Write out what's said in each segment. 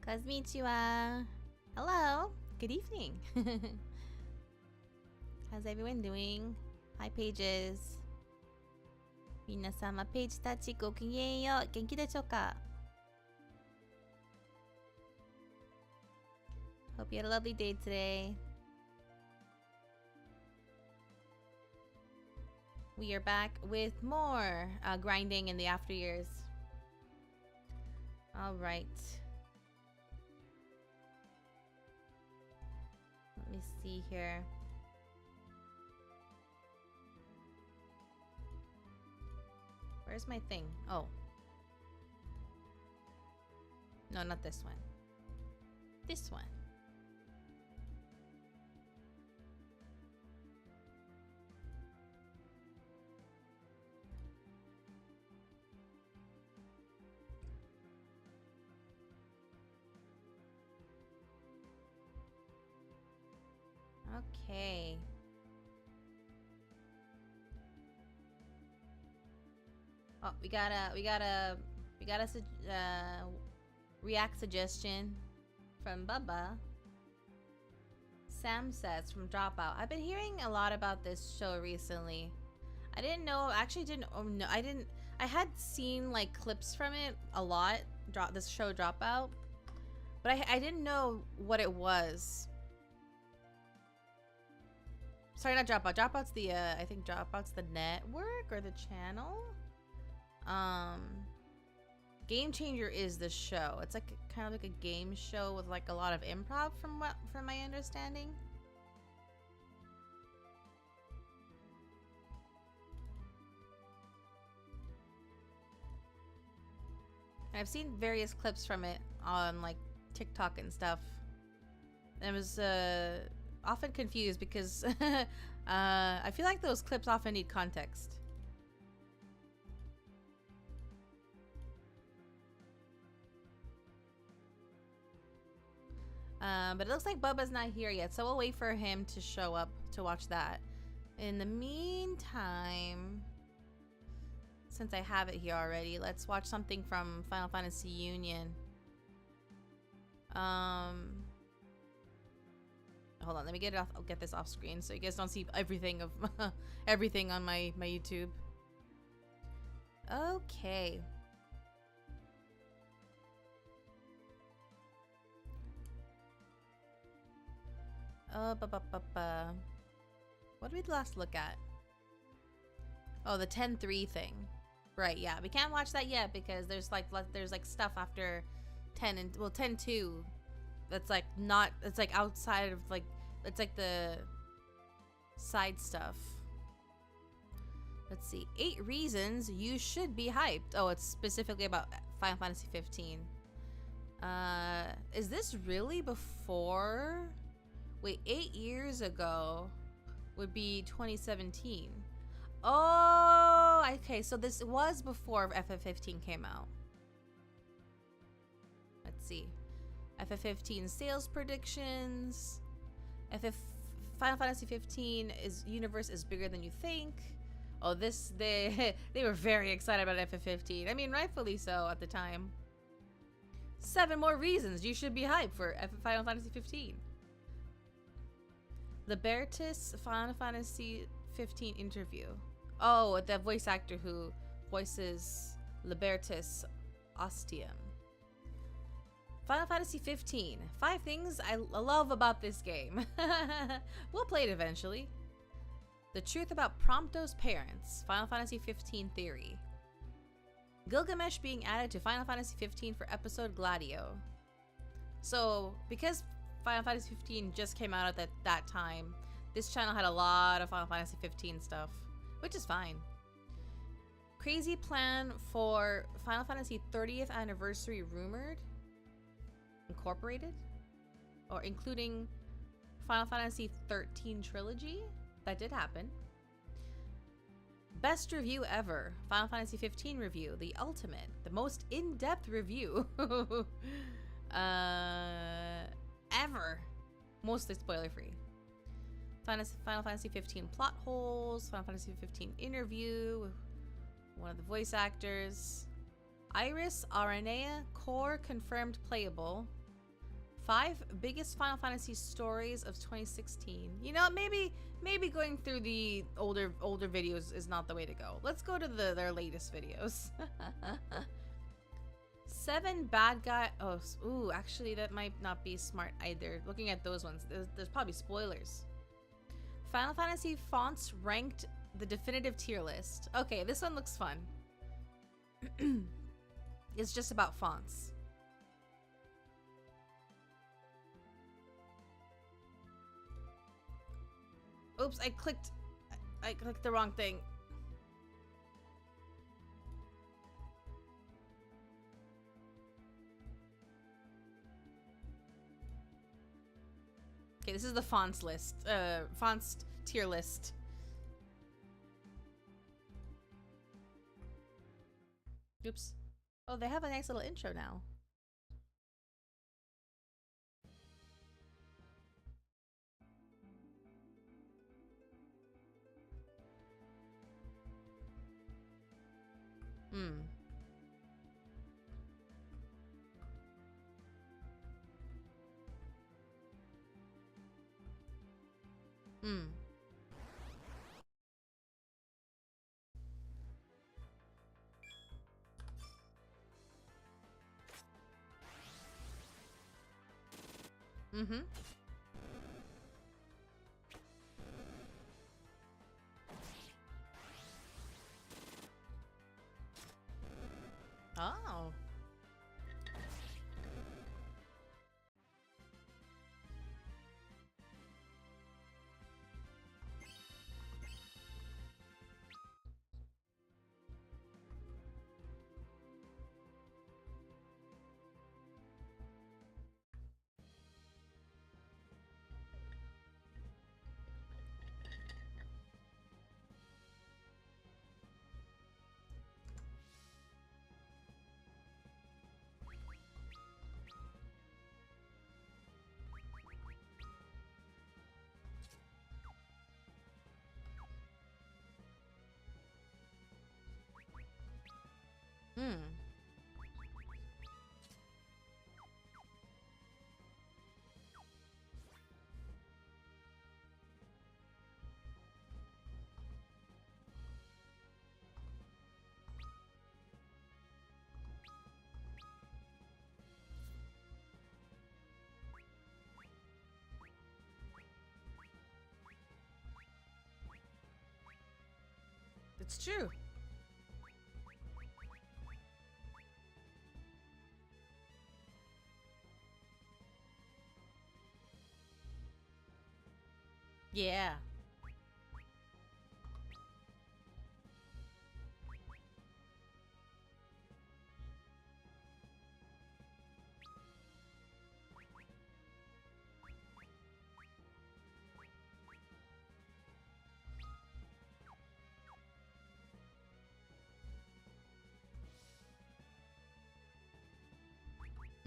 Kosmika. Hello. Good evening. How's everyone doing? Hi, pages. 皆様、ページたちごきげんよう。元気でしょうか? Hope you had a lovely day today. We are back with more grinding in the after years. All right. Let me see here. Where's my thing? Oh. No, not this one. This one. Okay. Oh, we got a react suggestion from Bubba. Sam says from Dropout. I've been hearing a lot about this show recently. I didn't know. Actually, didn't. Oh, no, I didn't. I had seen like clips from it a lot. This show Dropout, but I didn't know what it was. Sorry, not Dropout. Dropout's the I think Dropout's the network or the channel. Game Changer is the show. It's like kind of like a game show with like a lot of improv from my understanding. And I've seen various clips from it on like TikTok and stuff. And I was often confused because I feel like those clips often need context. But it looks like Bubba's not here yet, so we'll wait for him to show up to watch that. In the meantime, since I have it here already, let's watch something from Final Fantasy Union. Hold on, let me get it off. I'll get this off screen so you guys don't see everything of everything on my YouTube. Okay. What did we last look at? Oh, the 10-3 thing. Right, yeah. We can't watch that yet because there's like stuff after 10 and 10-2 that's like not, it's like outside of like, it's like the side stuff. Let's see. 8 reasons you should be hyped. Oh, it's specifically about Final Fantasy 15. Is this really before? Wait, 8 years ago would be 2017. Oh, okay. So this was before FF15 came out. Let's see. FF15 sales predictions. Final Fantasy 15 universe is bigger than you think. Oh, they were very excited about FF15. I mean, rightfully so at the time. 7 more reasons you should be hyped for Final Fantasy 15. Libertas Final Fantasy 15 interview. Oh, the voice actor who voices Libertas Ostium. Final Fantasy 15. 5 things I love about this game. We'll play it eventually. The truth about Prompto's parents. Final Fantasy 15 theory. Gilgamesh being added to Final Fantasy 15 for episode Gladio. So, because Final Fantasy 15 just came out at that time, this channel had a lot of Final Fantasy 15 stuff, which is fine. Crazy plan for Final Fantasy 30th anniversary rumored. Incorporated, or including Final Fantasy 13 trilogy. That did happen. Best review ever. Final Fantasy 15 review. The ultimate. The most in-depth review. Ever. Mostly spoiler-free. Final Fantasy 15 plot holes. Final Fantasy 15 interview with one of the voice actors. Iris Aranea core confirmed playable. 5 biggest Final Fantasy stories of 2016. You know, maybe going through the older videos is not the way to go. Let's go to their latest videos. 7 bad guy. Oh, ooh, actually that might not be smart either. Looking at those ones, there's probably spoilers. Final Fantasy fonts ranked the definitive tier list. Okay, this one looks fun. It's just about fonts. Oops, I clicked the wrong thing. Okay, this is the fonts list. Fonts tier list. Oops. Oh, they have a nice little intro now. Hmm. Hmm. Mm-hmm. Oh. Hmm. It's true. Yeah.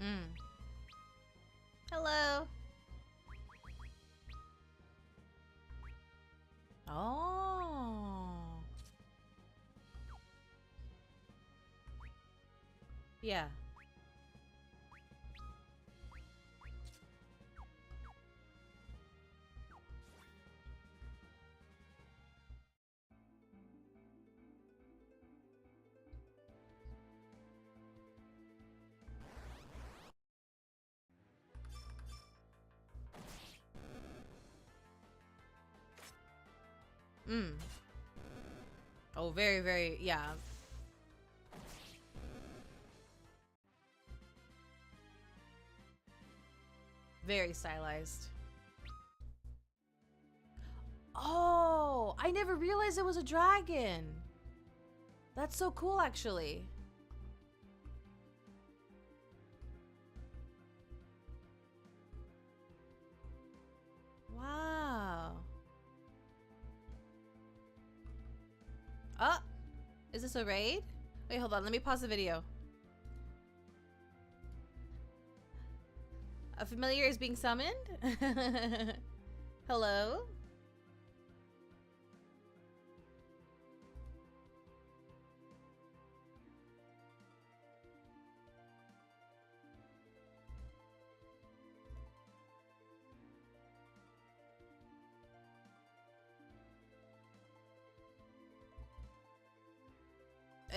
Mm. Hello. Oh. Yeah. Mm. Oh, very, very, yeah. Very stylized. Oh, I never realized it was a dragon. That's so cool, actually. Wow. Oh, is this a raid? Wait, hold on. Let me pause the video. A familiar is being summoned? Hello?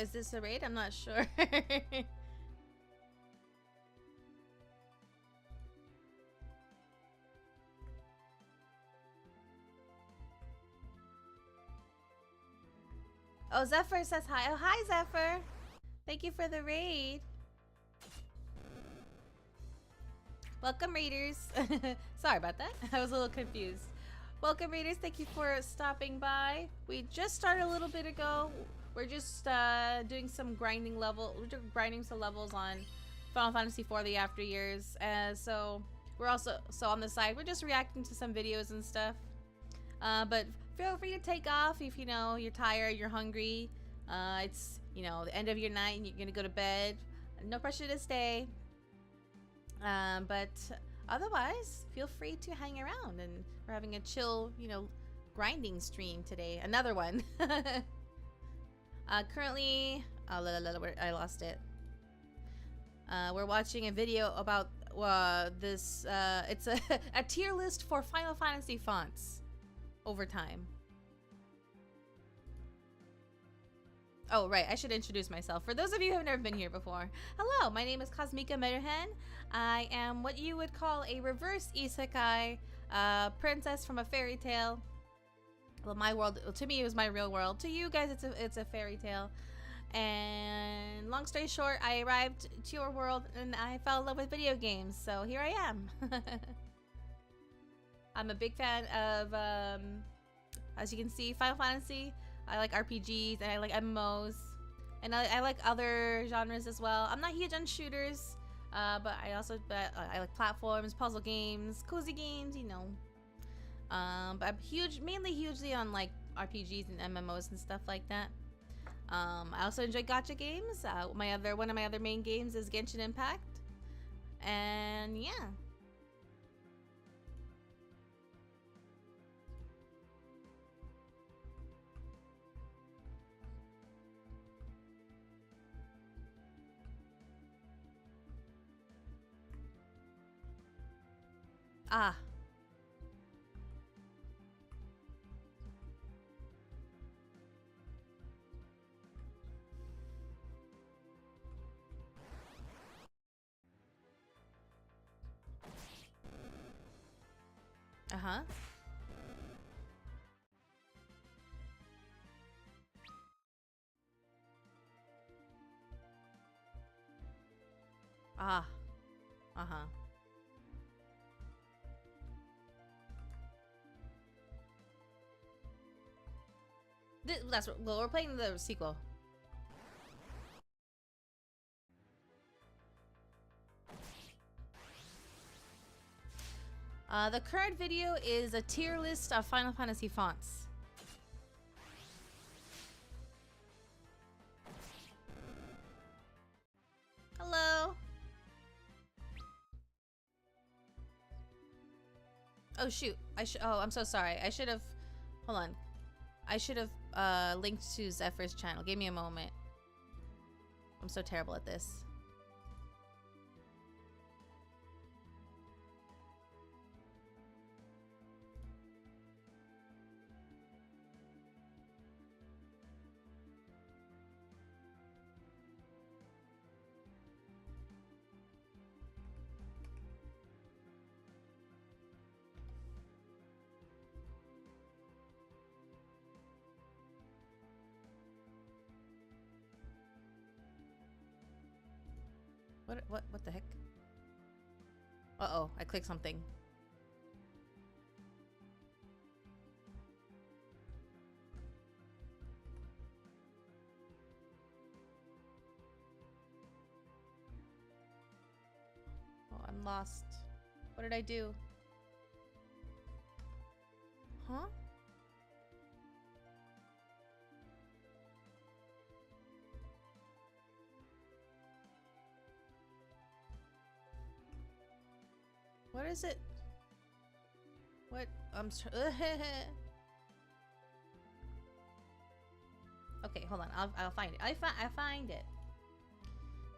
Is this a raid? I'm not sure. Oh, Zephyr says hi. Oh, hi, Zephyr. Thank you for the raid. Welcome, raiders. Sorry about that. I was a little confused. Welcome, raiders. Thank you for stopping by. We just started a little bit ago. We're just doing some grinding level. We're grinding some levels on Final Fantasy IV: The After Years. So we're also on the side. We're just reacting to some videos and stuff. But feel free to take off if you know you're tired, you're hungry. It's the end of your night and you're gonna go to bed. No pressure to stay. But otherwise, feel free to hang around, and we're having a chill, grinding stream today. Another one. Currently, I lost it. We're watching a video about this. It's a tier list for Final Fantasy fonts over time. Oh, right. I should introduce myself. For those of you who have never been here before. Hello, my name is kosmikameruhen. I am what you would call a reverse isekai, princess from a fairy tale. Well, my world, to me, it was my real world. To you guys, it's a fairy tale. And long story short, I arrived to your world and I fell in love with video games. So here I am. I'm a big fan of, as you can see, Final Fantasy. I like RPGs and I like MMOs, and I like other genres as well. I'm not huge on shooters, but I like platforms, puzzle games, cozy games, but I'm mainly hugely on like RPGs and MMOs and stuff like that. I also enjoy gacha games. One of my other main games is Genshin Impact, and yeah. Ah. Uh-huh. Ah. Uh-huh. We're playing the sequel. The current video is a tier list of Final Fantasy fonts. Hello. Oh shoot! Oh, I'm so sorry. I should have. Hold on. I should have linked to Zephyr's channel. Give me a moment. I'm so terrible at this. What the heck? Uh-oh, I clicked something. Oh, I'm lost. What did I do? Huh? What is it? What? Okay, hold on. I'll find it. I find it.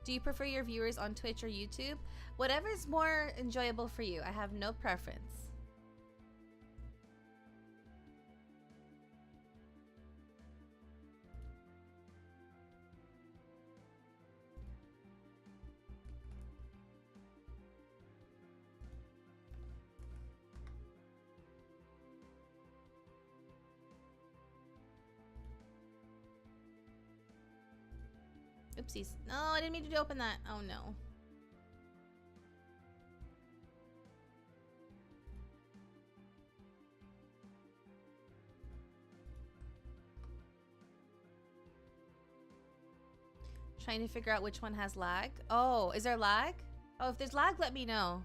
Do you prefer your viewers on Twitch or YouTube? Whatever's more enjoyable for you. I have no preference. Oopsies. No, I didn't mean to open that. Oh no. Trying to figure out which one has lag. Oh, is there lag? Oh, if there's lag, let me know.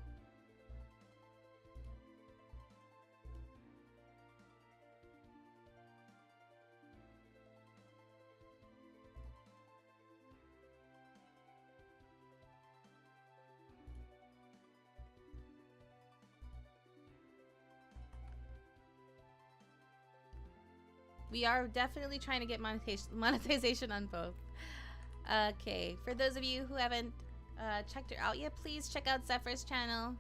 We are definitely trying to get monetization on both. Okay, for those of you who haven't checked it out yet, please check out Zephyr's channel.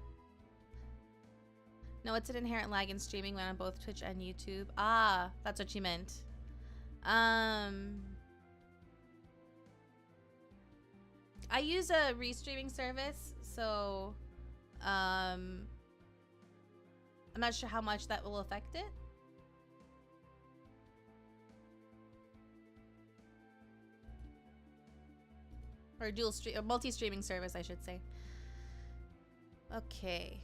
No, it's an inherent lag in streaming when on both Twitch and YouTube. Ah, that's what you meant. I use a restreaming service, so I'm not sure how much that will affect it. Or dual stream, or multi-streaming service, I should say. Okay.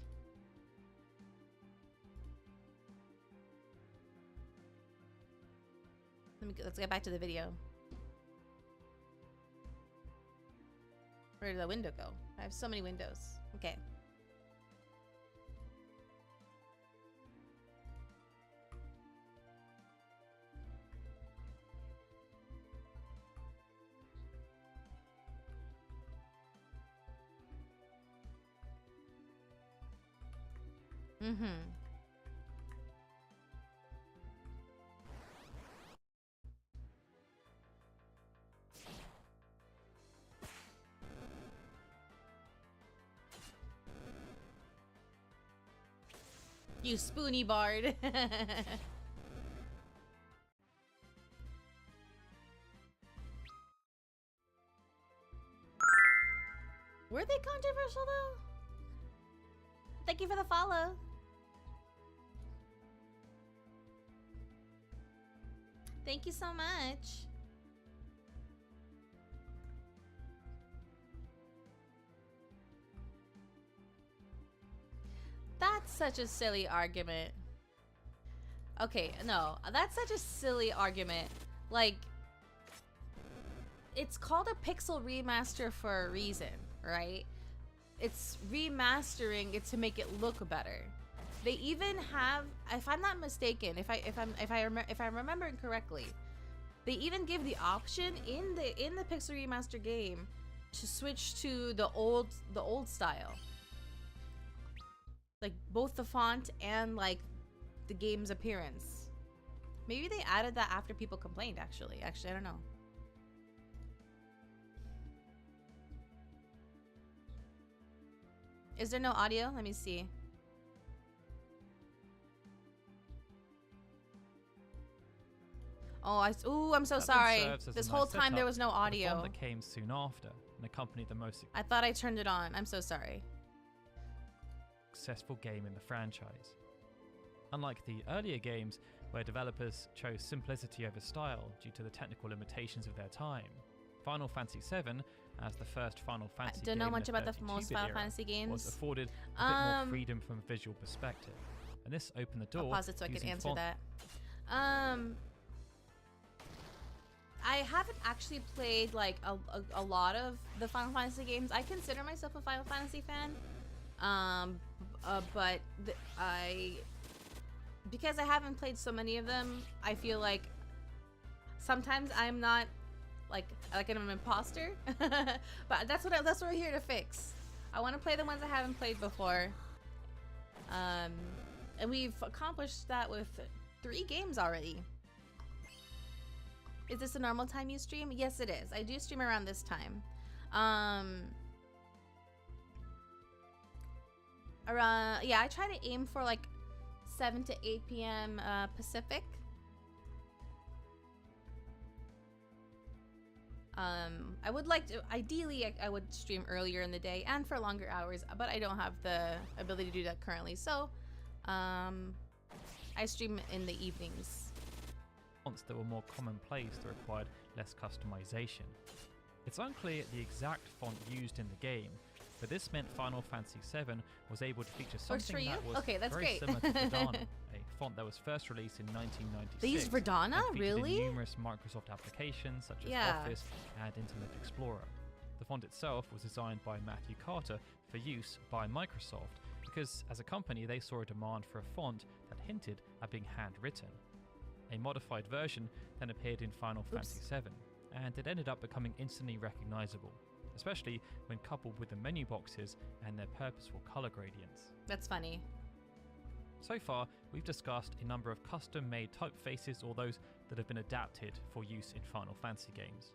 Let's get back to the video. Where did the window go? I have so many windows. Okay. Mm-hmm. You spoony bard. Were they controversial though? Thank you for the follow. Thank you so much. That's such a silly argument. Okay, no, that's such a silly argument. Like, it's called a pixel remaster for a reason, right? It's remastering it to make it look better. They even have, if I'm not mistaken, if I'm remembering correctly, they even give the option in the Pixel Remaster game to switch to the old style. Like both the font and like the game's appearance. Maybe they added that after people complained, actually. I don't know. Is there no audio? Let me see. Oh, I'm so sorry. This whole time there was no audio. The font that came soon after and accompanied the most I thought I turned it on. I'm so sorry. Successful game in the franchise. Unlike the earlier games, where developers chose simplicity over style due to the technical limitations of their time, Final Fantasy VII, as the first Final Fantasy game don't know much in the about the most Final Fantasy games. was afforded a bit more freedom from a visual perspective, and this opened the door. I'll pause it so I can answer that. I haven't actually played like a lot of the Final Fantasy games. I consider myself a Final Fantasy fan, but because I haven't played so many of them, I feel like sometimes I'm not like I'm an imposter. But that's what we're here to fix. I want to play the ones I haven't played before, and we've accomplished that with 3 games already. Is this a normal time you stream? Yes, it is. I do stream around this time. Yeah, I try to aim for like 7 to 8 p.m. Pacific. I would like to, ideally, I would stream earlier in the day and for longer hours, but I don't have the ability to do that currently. So, I stream in the evenings. That were more commonplace that required less customization. It's unclear the exact font used in the game, but this meant Final Fantasy VII was able to feature something that was very similar to Verdana, a font that was first released in 1996. They used Verdana? And Really? In numerous Microsoft applications such as Office and Internet Explorer. The font itself was designed by Matthew Carter for use by Microsoft, because as a company they saw a demand for a font that hinted at being handwritten. A modified version then appeared in Final Fantasy VII, and it ended up becoming instantly recognizable, especially when coupled with the menu boxes and their purposeful color gradients. That's funny. So far, we've discussed a number of custom-made typefaces or those that have been adapted for use in Final Fantasy games.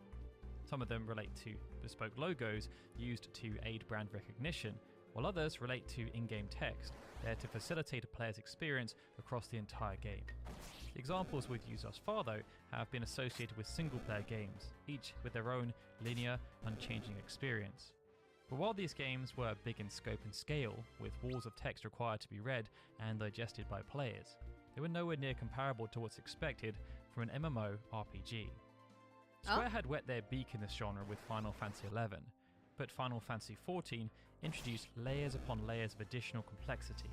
Some of them relate to bespoke logos used to aid brand recognition, while others relate to in-game text, there to facilitate a player's experience across the entire game. The examples we've used thus far, though, have been associated with single-player games, each with their own linear, unchanging experience. But while these games were big in scope and scale, with walls of text required to be read and digested by players, they were nowhere near comparable to what's expected from an MMORPG. Square had wet their beak in this genre with Final Fantasy XI, but Final Fantasy XIV introduced layers upon layers of additional complexity.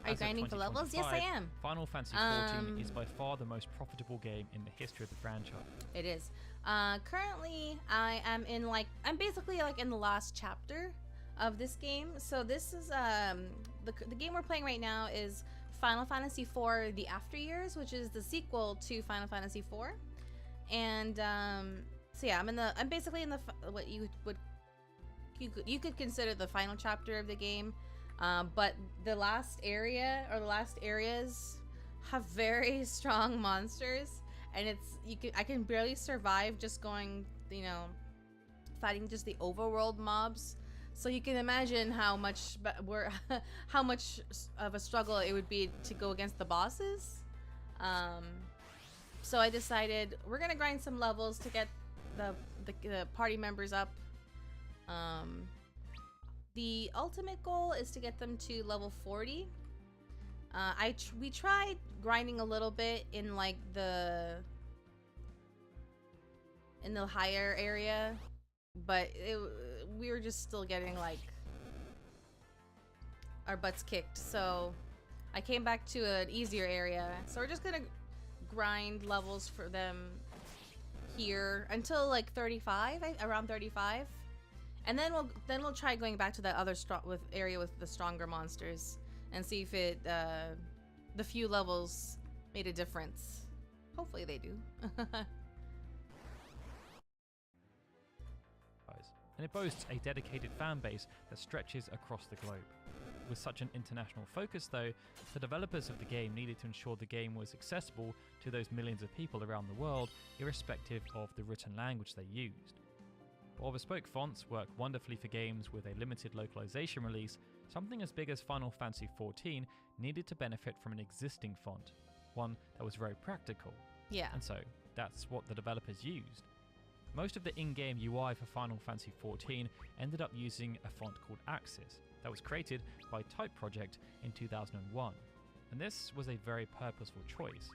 Are you grinding for levels? Yes, I am. Final Fantasy XIV is by far the most profitable game in the history of the franchise. It is. Currently, I'm basically like in the last chapter of this game. So this is the game we're playing right now is Final Fantasy IV: The After Years, which is the sequel to Final Fantasy IV. And so yeah, I'm basically in the what you could consider the final chapter of the game. But the last area or the last areas have very strong monsters, and I can barely survive just going, fighting just the overworld mobs. So you can imagine how much of a struggle it would be to go against the bosses. So I decided we're gonna grind some levels to get the party members up. The ultimate goal is to get them to level 40. We tried grinding a little bit in like the higher area, but we were just still getting like our butts kicked. So I came back to an easier area. So we're just gonna grind levels for them here until like 35, around 35. And then we'll try going back to that other area with the stronger monsters and see if the few levels made a difference. Hopefully they do. And it boasts a dedicated fan base that stretches across the globe. With such an international focus though, the developers of the game needed to ensure the game was accessible to those millions of people around the world, irrespective of the written language they used. While bespoke fonts work wonderfully for games with a limited localization release, something as big as Final Fantasy XIV needed to benefit from an existing font, one that was very practical. Yeah. And so, that's what the developers used. Most of the in-game UI for Final Fantasy XIV ended up using a font called Axis that was created by Type Project in 2001, and this was a very purposeful choice.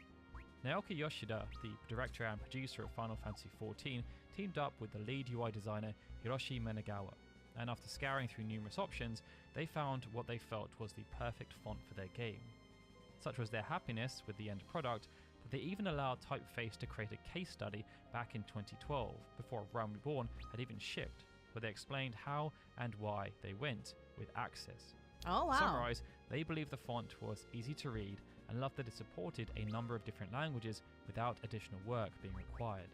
Naoki Yoshida, the director and producer of Final Fantasy XIV, teamed up with the lead UI designer Hiroshi Menagawa, and after scouring through numerous options, they found what they felt was the perfect font for their game. Such was their happiness with the end product that they even allowed Typeface to create a case study back in 2012, before Realm Reborn had even shipped, where they explained how and why they went with Access. Oh wow. To summarize, they believed the font was easy to read and loved that it supported a number of different languages without additional work being required.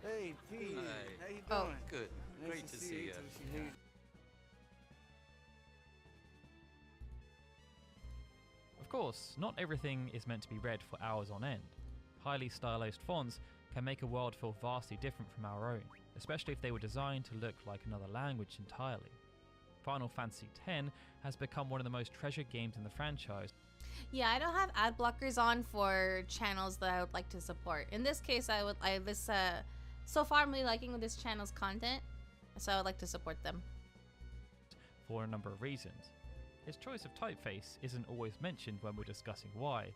Hey, Pete. Hi. How you doing? Oh, good. Nice Great to see you. Of course, not everything is meant to be read for hours on end. Highly stylized fonts can make a world feel vastly different from our own, especially if they were designed to look like another language entirely. Final Fantasy X has become one of the most treasured games in the franchise. Yeah, I don't have ad blockers on for channels that I would like to support. In this case, so far I'm really liking this channel's content, so I would like to support them. For a number of reasons. Its choice of typeface isn't always mentioned when we're discussing why,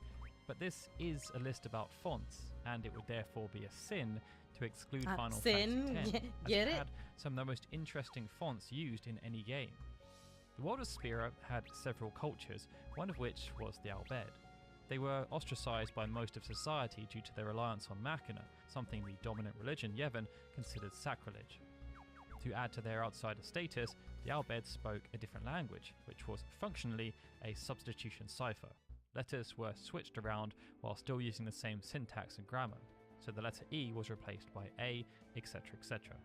but this is a list about fonts, and it would therefore be a sin to exclude Final Sin, Fantasy X, get as it? had some of the most interesting fonts used in any game. The world of Spira had several cultures, one of which was the Albed. They were ostracized by most of society due to their reliance on Machina, something the dominant religion, Yevon, considered sacrilege. To add to their outsider status, the Albed spoke a different language, which was functionally a substitution cipher. Letters were switched around while still using the same syntax and grammar, so the letter E was replaced by A, etc., etc.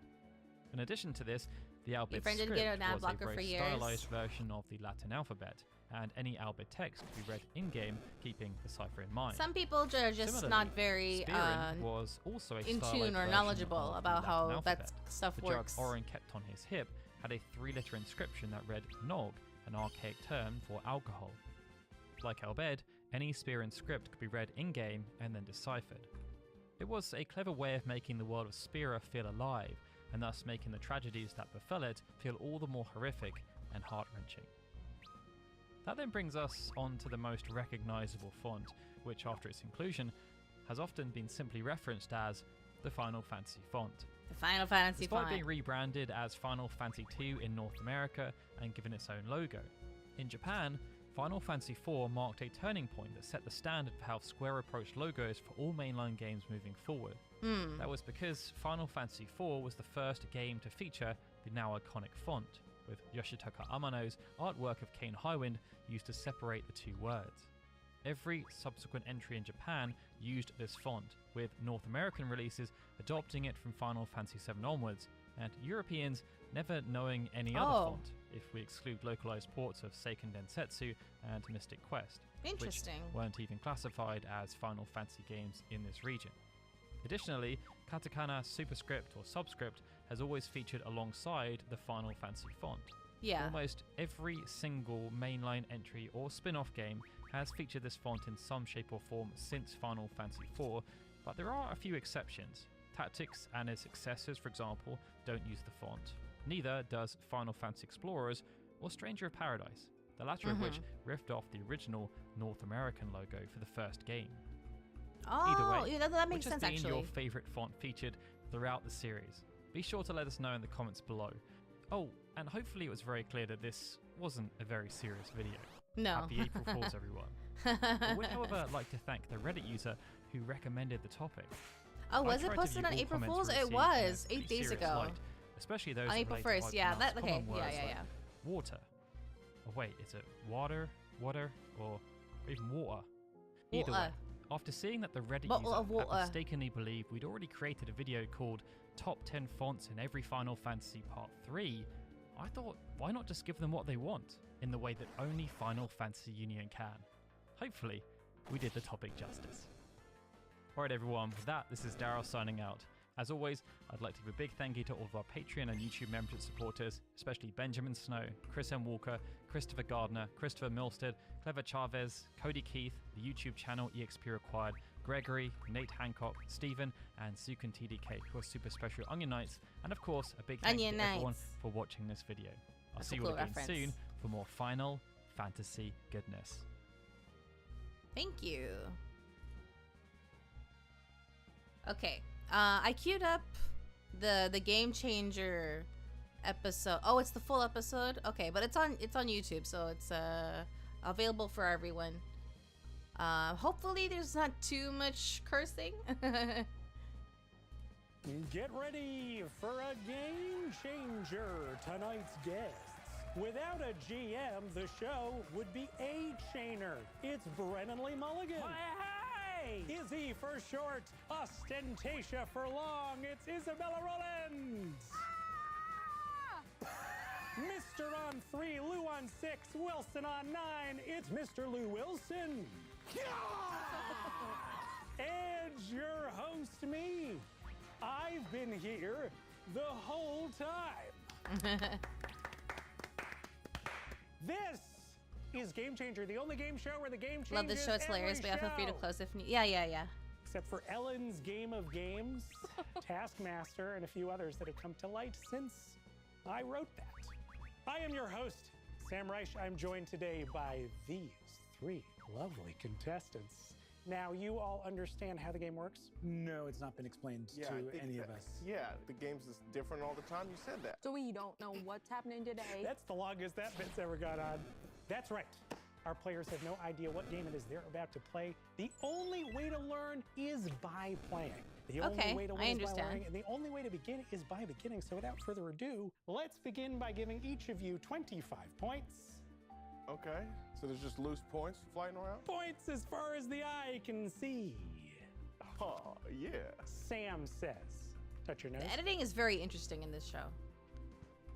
In addition to this, the Albed friend script did get an ad was a blocker for very years. stylized version of the Latin alphabet, and any Albed text could be read in-game, keeping the cipher in mind. Some people are just Similarly, not very Spearin was also a in stylized tune or version knowledgeable of the about Latin how alphabet. that stuff The works. jug Oren kept on his hip had a 3-letter inscription that read Nog, an archaic term for alcohol. Like Albed, any Spearin script could be read in-game and then deciphered. It was a clever way of making the world of Spira feel alive, and thus making the tragedies that befell it feel all the more horrific and heart-wrenching. That then brings us on to the most recognisable font, which after its inclusion has often been simply referenced as the Final Fantasy font. The Final Fantasy Despite font. being rebranded as Final Fantasy II in North America and given its own logo. In Japan, Final Fantasy IV marked a turning point that set the standard for how Square approached logos for all mainline games moving forward. That was because Final Fantasy IV was the first game to feature the now iconic font, with Yoshitaka Amano's artwork of Kane Highwind used to separate the two words. Every subsequent entry in Japan used this font, with North American releases adopting it from Final Fantasy VII onwards, and Europeans never knowing any other font, if we exclude localized ports of Seiken Densetsu and Mystic Quest, Interesting. which weren't even classified as Final Fantasy games in this region. Additionally, katakana, superscript or subscript has always featured alongside the Final Fantasy font. Yeah. Almost every single mainline entry or spin-off game has featured this font in some shape or form since Final Fantasy IV, but there are a few exceptions. Tactics and its successors, for example, don't use the font. Neither does Final Fantasy Explorers or Stranger of Paradise, the latter of which riffed off the original North American logo for the first game. Either Oh, way, yeah, that makes which has sense been actually. your favourite font featured throughout the series? Be sure to let us know in the comments below. Oh, and hopefully it was very clear that this wasn't a very serious video. No. Happy April Fools, everyone. I would, however, like to thank the Reddit user who recommended the topic. Oh, was I it tried to posted view on all April comments Fools? we It received in a was pretty 8 days serious ago. light, especially those On that April relate to 1st, yeah. hypronounced Okay, common yeah, words yeah, like yeah. water. Oh wait, is it water, or even water? Either way, Water. after seeing that the Reddit Bottle of user had water. mistakenly believed we'd already created a video called Top 10 Fonts in Every Final Fantasy Part 3, I thought, why not just give them what they want, in the way that only Final Fantasy Union can? Hopefully, we did the topic justice. Alright everyone, with that, this is Daryl signing out. As always, I'd like to give a big thank you to all of our Patreon and YouTube membership supporters, especially Benjamin Snow, Chris M. Walker, Christopher Gardner, Christopher Milstead, Clever Chavez, Cody Keith, the YouTube channel EXP Required, Gregory, Nate Hancock, Stephen, and Zukin TDK, who are super special Onion Knights, and of course, a big thank you Onion to everyone Knights. for watching this video. I'll That's see a you all cool again reference. soon for more Final Fantasy goodness. Thank you. Okay. I queued up the Game Changer episode. Oh, it's the full episode? Okay, but it's on YouTube, so it's available for everyone. Hopefully there's not too much cursing. Get ready for a game changer, tonight's guests. Without a GM, the show would be a chainer. It's Brennan Lee Mulligan. Hey! Izzy for short, Ostentatia for long. It's Isabella Rollins. Mr. on 3, Lou on 6, Wilson on 9. It's Mr. Lou Wilson. And your host, me. I've been here the whole time. This is Game Changer, the only game show where the game changes. Love this show. It's hilarious, but yeah, feel free to close if you need. Yeah. Except for Ellen's Game of Games, Taskmaster, and a few others that have come to light since I wrote that. I am your host, Sam Reich. I'm joined today by these 3 lovely contestants. Now, you all understand how the game works? No, it's not been explained Yeah, I to think any of that- us. Yeah, the game's is different all the time. You said that. So we don't know what's happening today. That's the longest that bit's ever gone on. That's right. Our players have no idea what game it is they're about to play. The only way to learn is by playing. The Okay, only way to I learn is by understand. learning, and the only way to begin is by beginning. So without further ado, let's begin by giving each of you 25 points. Okay. So there's just loose points flying around? Points as far as the eye can see. Oh, yeah. Sam says, touch your nose. The editing is very interesting in this show.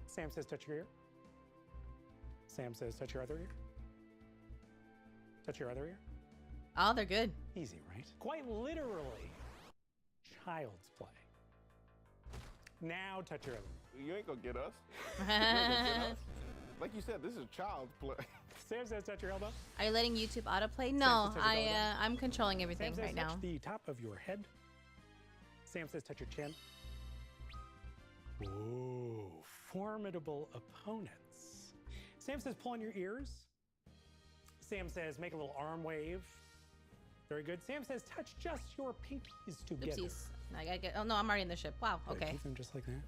Sam says, touch your ear. Sam says, touch your other ear. Touch your other ear. Oh, they're good. Easy, right? Quite literally, child's play. Now touch your other ear. You ain't gonna get us. You ain't gonna get us. Like you said, this is child's play. Sam says, touch your elbow. Are you letting YouTube autoplay? No, says touch his elbow. I'm controlling everything Sam says, right touch now. the top of your head. Sam says, touch your chin. Ooh, formidable opponents. Sam says, pull on your ears. Sam says, make a little arm wave. Very good. Sam says, touch just your pinkies together. Oopsies. I gotta get. Oh no, I'm already in the ship. Wow. Good. Okay. Keep them just like that.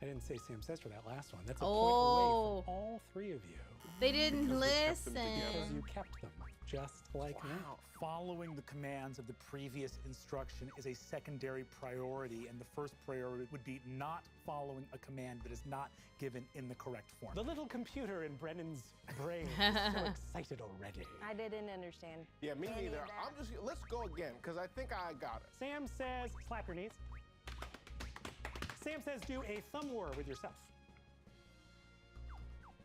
I didn't say Sam says for that last one. That's a Oh. point away from all three of you. They didn't Because we kept them listen. together. Because you kept them just like that. Wow. Following the commands of the previous instruction is a secondary priority, and the first priority would be not following a command that is not given in the correct form. The little computer in Brennan's brain is so excited already. I didn't understand. Yeah, me any of neither. that. Let's go again, because I think I got it. Sam says, slap your knees. Sam says, do a thumb war with yourself.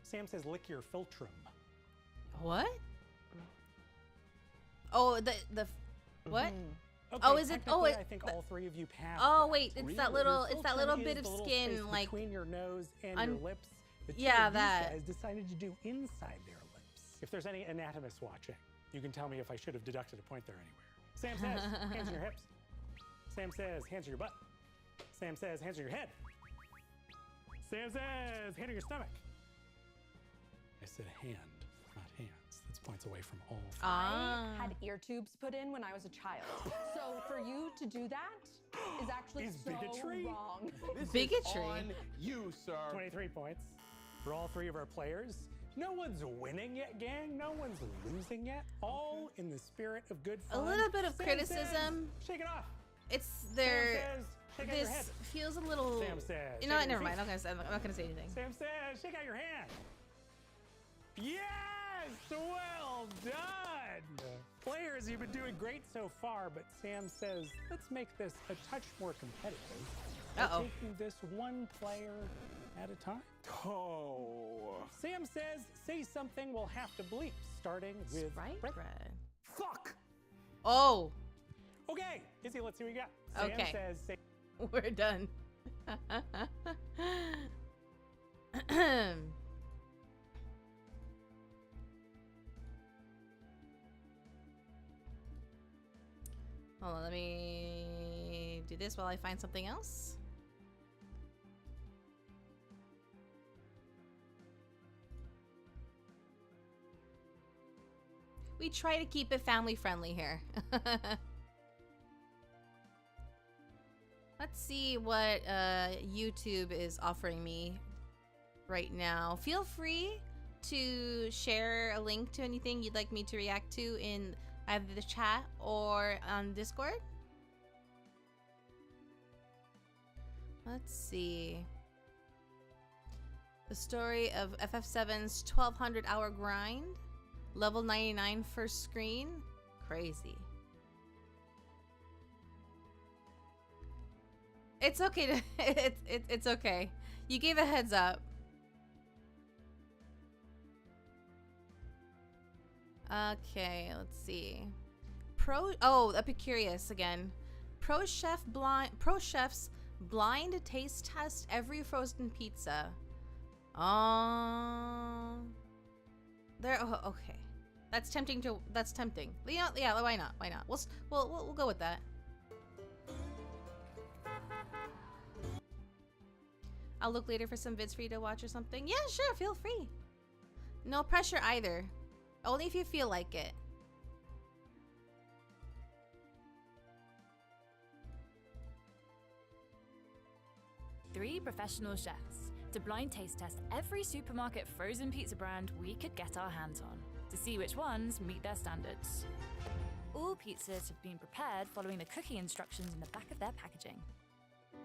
Sam says, lick your philtrum. What? Oh, the what? Okay, Oh, is it- oh, technically, it- I think all three of you passed. Oh, that. wait, it's that Your little- it's that philtrum little is bit of the little skin, space like, between your nose and un- your lips. The two Yeah, of you that. guys decided to do inside their lips. If there's any anatomists watching, you can tell me if I should have deducted a point there anywhere. Sam says, hands on your hips. Sam says, hands on your butt. Sam says, hands on your head. Sam says, hand on your stomach. I said hand, not hands. That's points away from all three. Ah. I had ear tubes put in when I was a child. So for you to do that is actually Is so bigotry. wrong. This Bigotry. is on you, sir. 23 points for all three of our players. No one's winning yet, gang. No one's losing yet. All in the spirit of good A fun. little bit of Sam criticism. says, shake it off. It's Sam there. says, shake out your head. This feels a little. Sam says, You know shake what? Never your mind. feet. I'm not gonna say anything. Sam says, shake out your hand. Yes! Well done! Players, you've been doing great so far, but Sam says, let's make this a touch more competitive. by Uh-oh. Taking this one player at a time. Oh. Sam says, say something we'll have to bleep, starting with Sprite Brett. bread. Fuck! Oh, Okay, Izzy, let's see what we got. Sam Okay. says, say we're done. Hold on, let me do this while I find something else. We try to keep it family friendly here. Let's see what YouTube is offering me right now. Feel free to share a link to anything you'd like me to react to in either the chat or on Discord. Let's see. The story of FF7's 1200 hour grind. Level 99 first screen. Crazy. It's okay to it's okay. You gave a heads up. Okay, let's see. Epicurious again. Pro chef's blind taste test every frozen pizza. Okay. That's tempting. Yeah, why not? We'll go with that. I'll look later for some vids for you to watch or something. Yeah, sure, feel free. No pressure either. Only if you feel like it. 3 professional chefs to blind taste test every supermarket frozen pizza brand we could get our hands on to see which ones meet their standards. All pizzas have been prepared following the cooking instructions in the back of their packaging.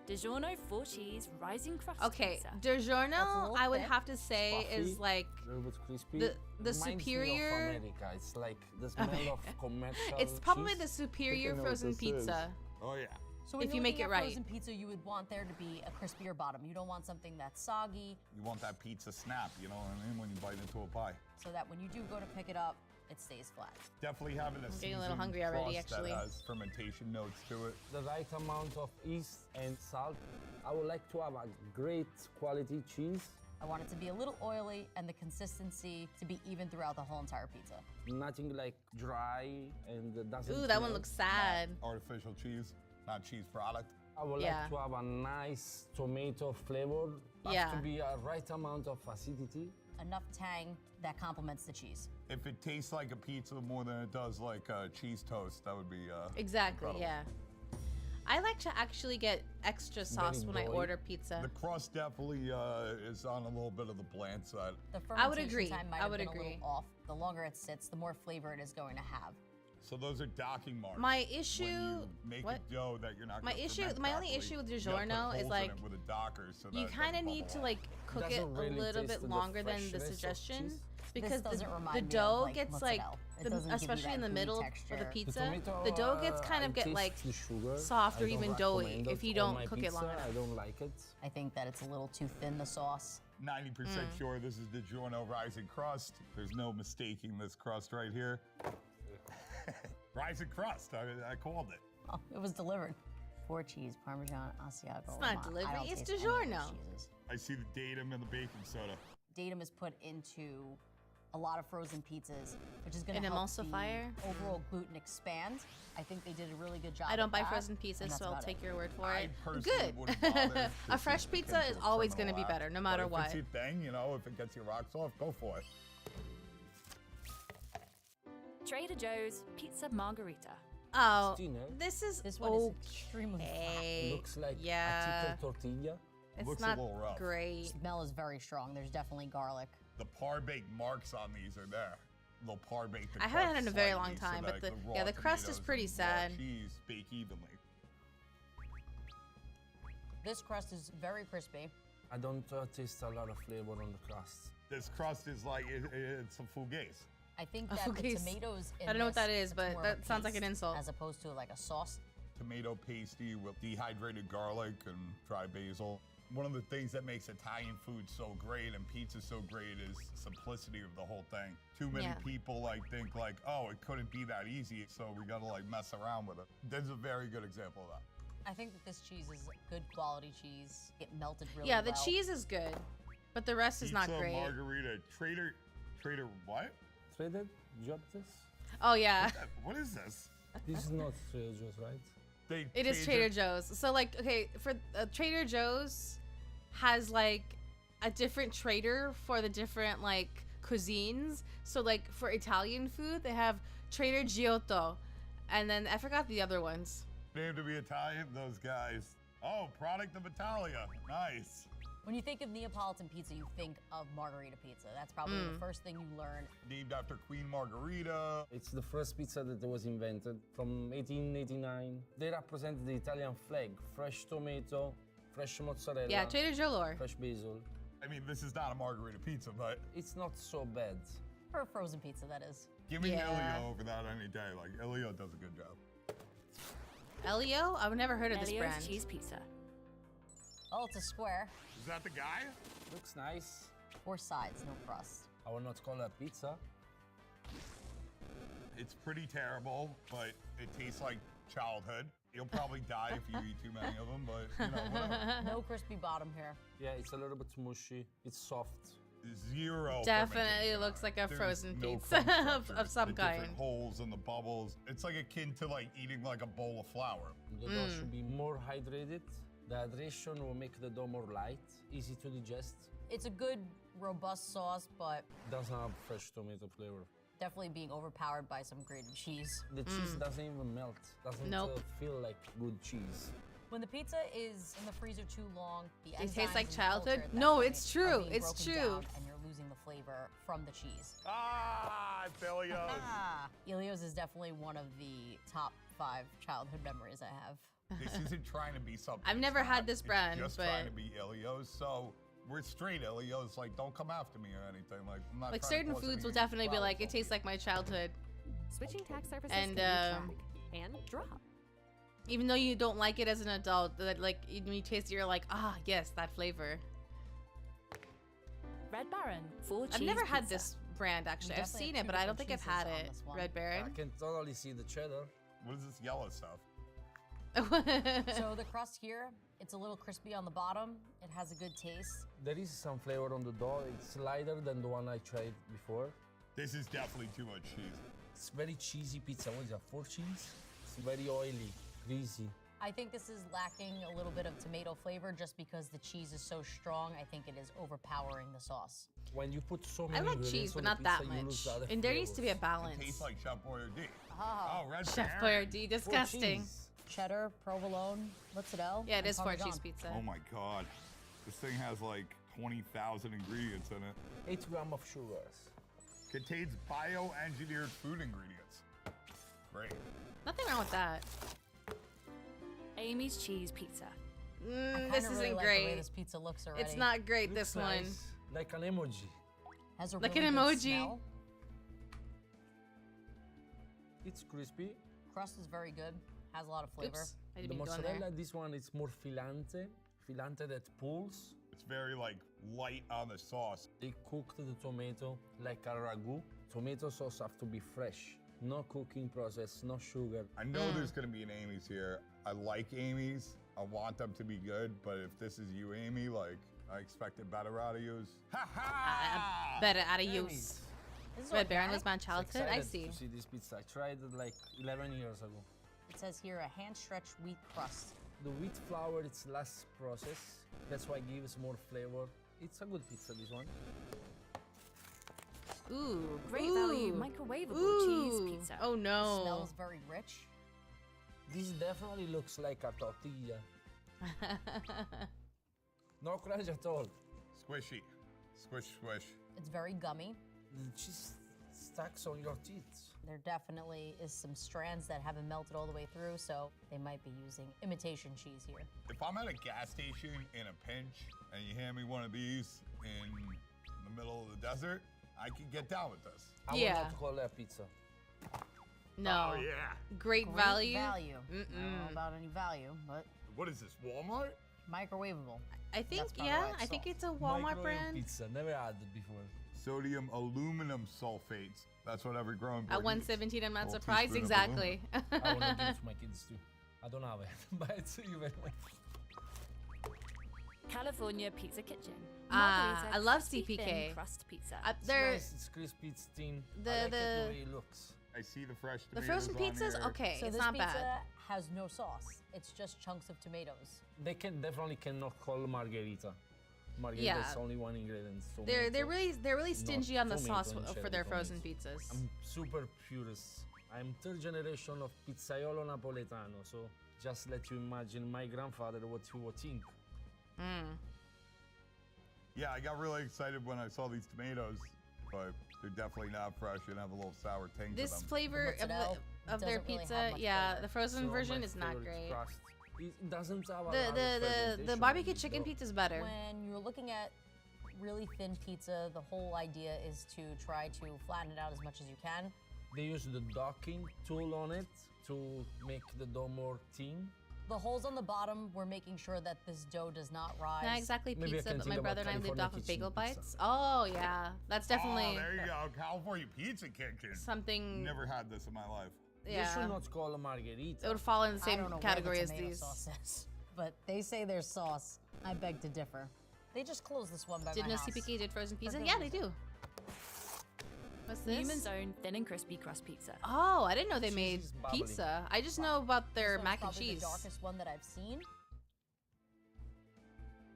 DiGiorno 4-cheese rising crust Okay, pizza. DiGiorno, I would thick. have to say, is Puffy, like a little bit crispy. the Reminds me of superior. America. It's like the smell of commercial It's probably cheese. the superior know what frozen this is. pizza. Oh yeah. So when If you're you make looking it at right. frozen pizza, you would want there to be a crispier bottom. You don't want something that's soggy, You want that pizza snap, you know what I mean, when you bite into a pie. so that when you do go to pick it up, it stays flat. Definitely having a getting a little seasoned hungry already, crust actually. that has fermentation notes to it. The right amount of yeast and salt. I would like to have a great quality cheese. I want it to be a little oily and the consistency to be even throughout the whole entire pizza. Nothing like dry and doesn't Ooh, that one melt. looks sad. Artificial cheese, not cheese product. I would Yeah. like to have a nice tomato flavor. Has Yeah. to be a right amount of acidity. Enough tang that complements the cheese. If it tastes like a pizza more than it does like a cheese toast, that would be Exactly, incredible. yeah. I like to actually get extra sauce when I doughy. order pizza. The crust definitely is on a little bit of the bland side. The I would fermentation agree. time might I have would been a agree. little off. The longer it sits, the more flavor it is going to have. So those are docking marks. My when issue, you make what? a dough that you're not My gonna issue- ferment my only properly, issue with you gotta put DiGiorno is, holes in like, it with a docker so You that it kind of doesn't need to bubble like cook it Doesn't really a little taste bit the longer than the freshness of suggestion cheese. because This doesn't remind the me of, dough like, gets like mozzarella. It doesn't give you especially in that the gooey middle of texture. the The pizza, tomato, the dough gets kind I of get taste like the sugar. soft or I don't even doughy recommend if it you on don't my cook it pizza. long enough. I don't like it. I think that it's a little too thin, the sauce. 90% sure this is DiGiorno rising crust. There's no mistaking this crust right here. Rising crust, I called it. Oh, it was delivered. 4 cheese, Parmesan, Asiago. It's not Romano. I delivery, don't it's taste any of those DiGiorno. cheeses. I see the datum and the baking soda. Datum is put into a lot of frozen pizzas, which is going An to help emulsifier? the overall gluten expand. I think they did a really good job. I don't with buy that, frozen and pizzas, that's so I'll about take it. your word for I it. personally Good. wouldn't bother. A This fresh is pizza akin is to a always going to criminal be act. better, no matter But what. If it's your thing, you know, if it gets your rocks off, go for it. Trader Joe's Pizza Margarita. Oh, Dinner. this is This one is extremely flat. okay. Looks like yeah. a chicken tortilla. It's Looks a not little rough. great. Smell is very strong. There's definitely garlic. The par baked marks on these are there. They'll par bake the I haven't had it in a very slightly long time, so but that the- yeah, the crust is tomatoes pretty and sad. raw cheese bake evenly. This crust is very crispy. I don't taste a lot of flavor on the crust. This crust is like it's a fugaze. I think A that the fugazi. tomatoes in I don't know what this, that is, it's but more that of a sounds like an paste insult. As opposed to like a sauce. Tomato pasty with dehydrated garlic and dry basil. One of the things that makes Italian food so great and pizza so great is simplicity of the whole thing. Too many Yeah. people like think like, oh, it couldn't be that easy, so we gotta like mess around with it. This is a very good example of that. I think that this cheese is good quality cheese. It melted really Yeah, the well. cheese is good, but the rest is not Pizza great. margarita, Trader what? Traded? Job this? Oh yeah, What is this? This is not Trader Joe's, right? They it is changed Trader Joe's. So like, okay, for Trader Joe's has like a different trader for the different like cuisines. So like for Italian food, they have Trader Giotto, and then I forgot the other ones. Name to be Italian, those guys. Oh, product of Italia. Nice. When you think of Neapolitan pizza, you think of margarita pizza. That's probably the first thing you learn. Named after Queen Margarita. It's the first pizza that was invented from 1889. They represent the Italian flag. Fresh tomato, fresh mozzarella, Yeah, Trader Joe lore. fresh basil. I mean, this is not a margarita pizza, but It's not so bad. For a frozen pizza, that is. give me Yeah. Elio over that any day. Like, Elio does a good job. Elio? I've never heard of this Elio's brand. cheese pizza. Oh, it's a square. Is that the guy? Looks nice. 4 sides, no crust. I will not call it pizza. It's pretty terrible, but it tastes like childhood. You'll probably die if you eat too many of them, but you know, whatever. No crispy bottom here. Yeah, it's a little bit mushy. It's soft. Zero. Definitely fermentation looks on it. like a There's frozen no pizza crumb of structure. some The different kind. holes and the bubbles. It's like akin to like eating like a bowl of flour. The dough should be more hydrated. The hydration will make the dough more light, easy to digest. It's a good, robust sauce, but Doesn't have fresh tomato flavor. definitely being overpowered by some grated cheese. The cheese doesn't even melt. Doesn't Nope. feel like good cheese. When the pizza is in the freezer too long, the It tastes enzymes like in the childhood? culture at that No, point it's are true. being It's broken true. down and you're losing the flavor from the cheese. Ah, it's Ilios. Ilios is definitely one of the top 5 childhood memories I have. This isn't trying to be something. I've never it's had not. this brand, It's just but- trying to be Ilios. So we're straight Ilios. Like, don't come after me or anything. Like, I'm not Like trying to certain cause foods any will definitely be problems like, it tastes like my childhood. Switching tax surfaces And, can be drag and drop. Even though you don't like it as an adult, like when you taste it, you're like, ah, yes, that flavor. Red Baron, 4 cheese I've never had pizza. this brand actually. I've definitely seen have it, two but I don't different think I've had cheeses it. on this one. Red I Baron. can totally see the cheddar. What is this yellow stuff? So the crust here, it's a little crispy on the bottom. It has a good taste. There is some flavor on the dough. It's lighter than the one I tried before. This is definitely too much cheese. It's very cheesy pizza. What is that, 4 cheese? It's very oily, greasy. I think this is lacking a little bit of tomato flavor just because the cheese is so strong. I think it is overpowering the sauce. When you put so I many like cheese, ingredients but on not the that pizza, you lose much. the other And there needs to be a flavors. balance. It tastes like Chef Boyardee. Ah. Oh, Red Chef Baron. Boyardee, 4 disgusting. cheese. Cheddar, provolone, mozzarella. Yeah, it and is 4 Parmesan. cheese pizza. Oh my God. This thing has like 20,000 ingredients in it. 8 grams of sugars. Contains bioengineered food ingredients. Great. Nothing wrong with that. Amy's cheese pizza. I This kinda isn't really like great. the way this pizza looks already. It's not great, Looks this one. nice, like an emoji. Has a Like really an good emoji. smell. It's crispy. Crust is very good. Has a lot of flavor. Oops, I The didn't mean to go in there. mozzarella, this one is more filante. Filante that pulls. It's very like light on the sauce. They cooked the tomato like a ragu. Tomato sauce have to be fresh. No cooking process, no sugar. I know there's gonna be an Amy's here. I like Amy's. I want them to be good, but if this is you, Amy, like I expected better out of yous. Ha ha! Better out of use. Amy's. This is Red Baron organic. was my childhood. I Excited see. to see this pizza. I tried it like 11 years ago. It says here a hand-stretched wheat crust. The wheat flour, it's less processed. That's why it gives more flavor. It's a good pizza, this one. Ooh, Great value microwavable cheese pizza. Oh no. Smells very rich. This definitely looks like a tortilla. No crunch at all. Squishy. Squish, squish. It's very gummy. The cheese stacks on your teeth. There definitely is some strands that haven't melted all the way through, so they might be using imitation cheese here. If I'm at a gas station in a pinch and you hand me one of these in the middle of the desert, I can get down with this. I will Yeah. not call that pizza. No. Oh yeah. Great Great value. value. I don't know about any value, but What is this, Walmart? microwavable. I think, That's probably yeah, why it's I think soft. it's a Walmart Microwave brand. pizza, never had it before. Sodium aluminum sulfates. That's what every growing boy At needs. 117, I'm not Little surprised. teaspoon of Exactly. I want to give it to my kids too. I don't have it, but it's even. California Pizza Kitchen. Ah, Margarita I love crispy thin CPK. crust pizza. It's They're nice, it's crispy, it's thin. The- I like it the- the way it looks. I see the fresh the tomatoes frozen on pizzas. here. Okay, So it's this not pizza bad. has no sauce. It's just chunks of tomatoes. They definitely cannot call margherita. Margherita Yeah. is only one ingredient. They're tomato. they're really stingy on the tomato sauce and for cherry their for frozen me. pizzas. I'm super purist. I'm third generation of pizzaiolo napoletano, so just let you imagine my grandfather what he would think. Yeah, I got really excited when I saw these tomatoes, but they're definitely not fresh and have a little sour tang This to them. flavor of, mozzarella of their doesn't really have pizza, much yeah, flavor. the frozen So version my is not favorite great. crust. It doesn't have a lot The of the fermentation barbecue on it, chicken though. pizza is better. When you're looking at really thin pizza, the whole idea is to try to flatten it out as much as you can. They use the docking tool on it to make the dough more thin. The holes on the bottom, we're making sure that this dough does not rise. Not exactly Maybe I pizza, can but think my about brother and I lived California off of kitchen bagel pizza. bites. Oh yeah, that's definitely Oh, there you go. California Pizza Kitchen. something. Never had this in my life. You Yeah, should not call a margherita. it would fall in the I same don't know category where as the tomato these. sauce is, but they say there's sauce. I beg to differ. They just closed this one by Didn't my know house. CPK did frozen pizza? good Yeah, they reason. do. What's this? Newman's Own thin and crispy crust pizza. Oh, I didn't know they Cheese made is bubbly. pizza. I just know about their This one's mac and probably cheese. the darkest one that I've seen.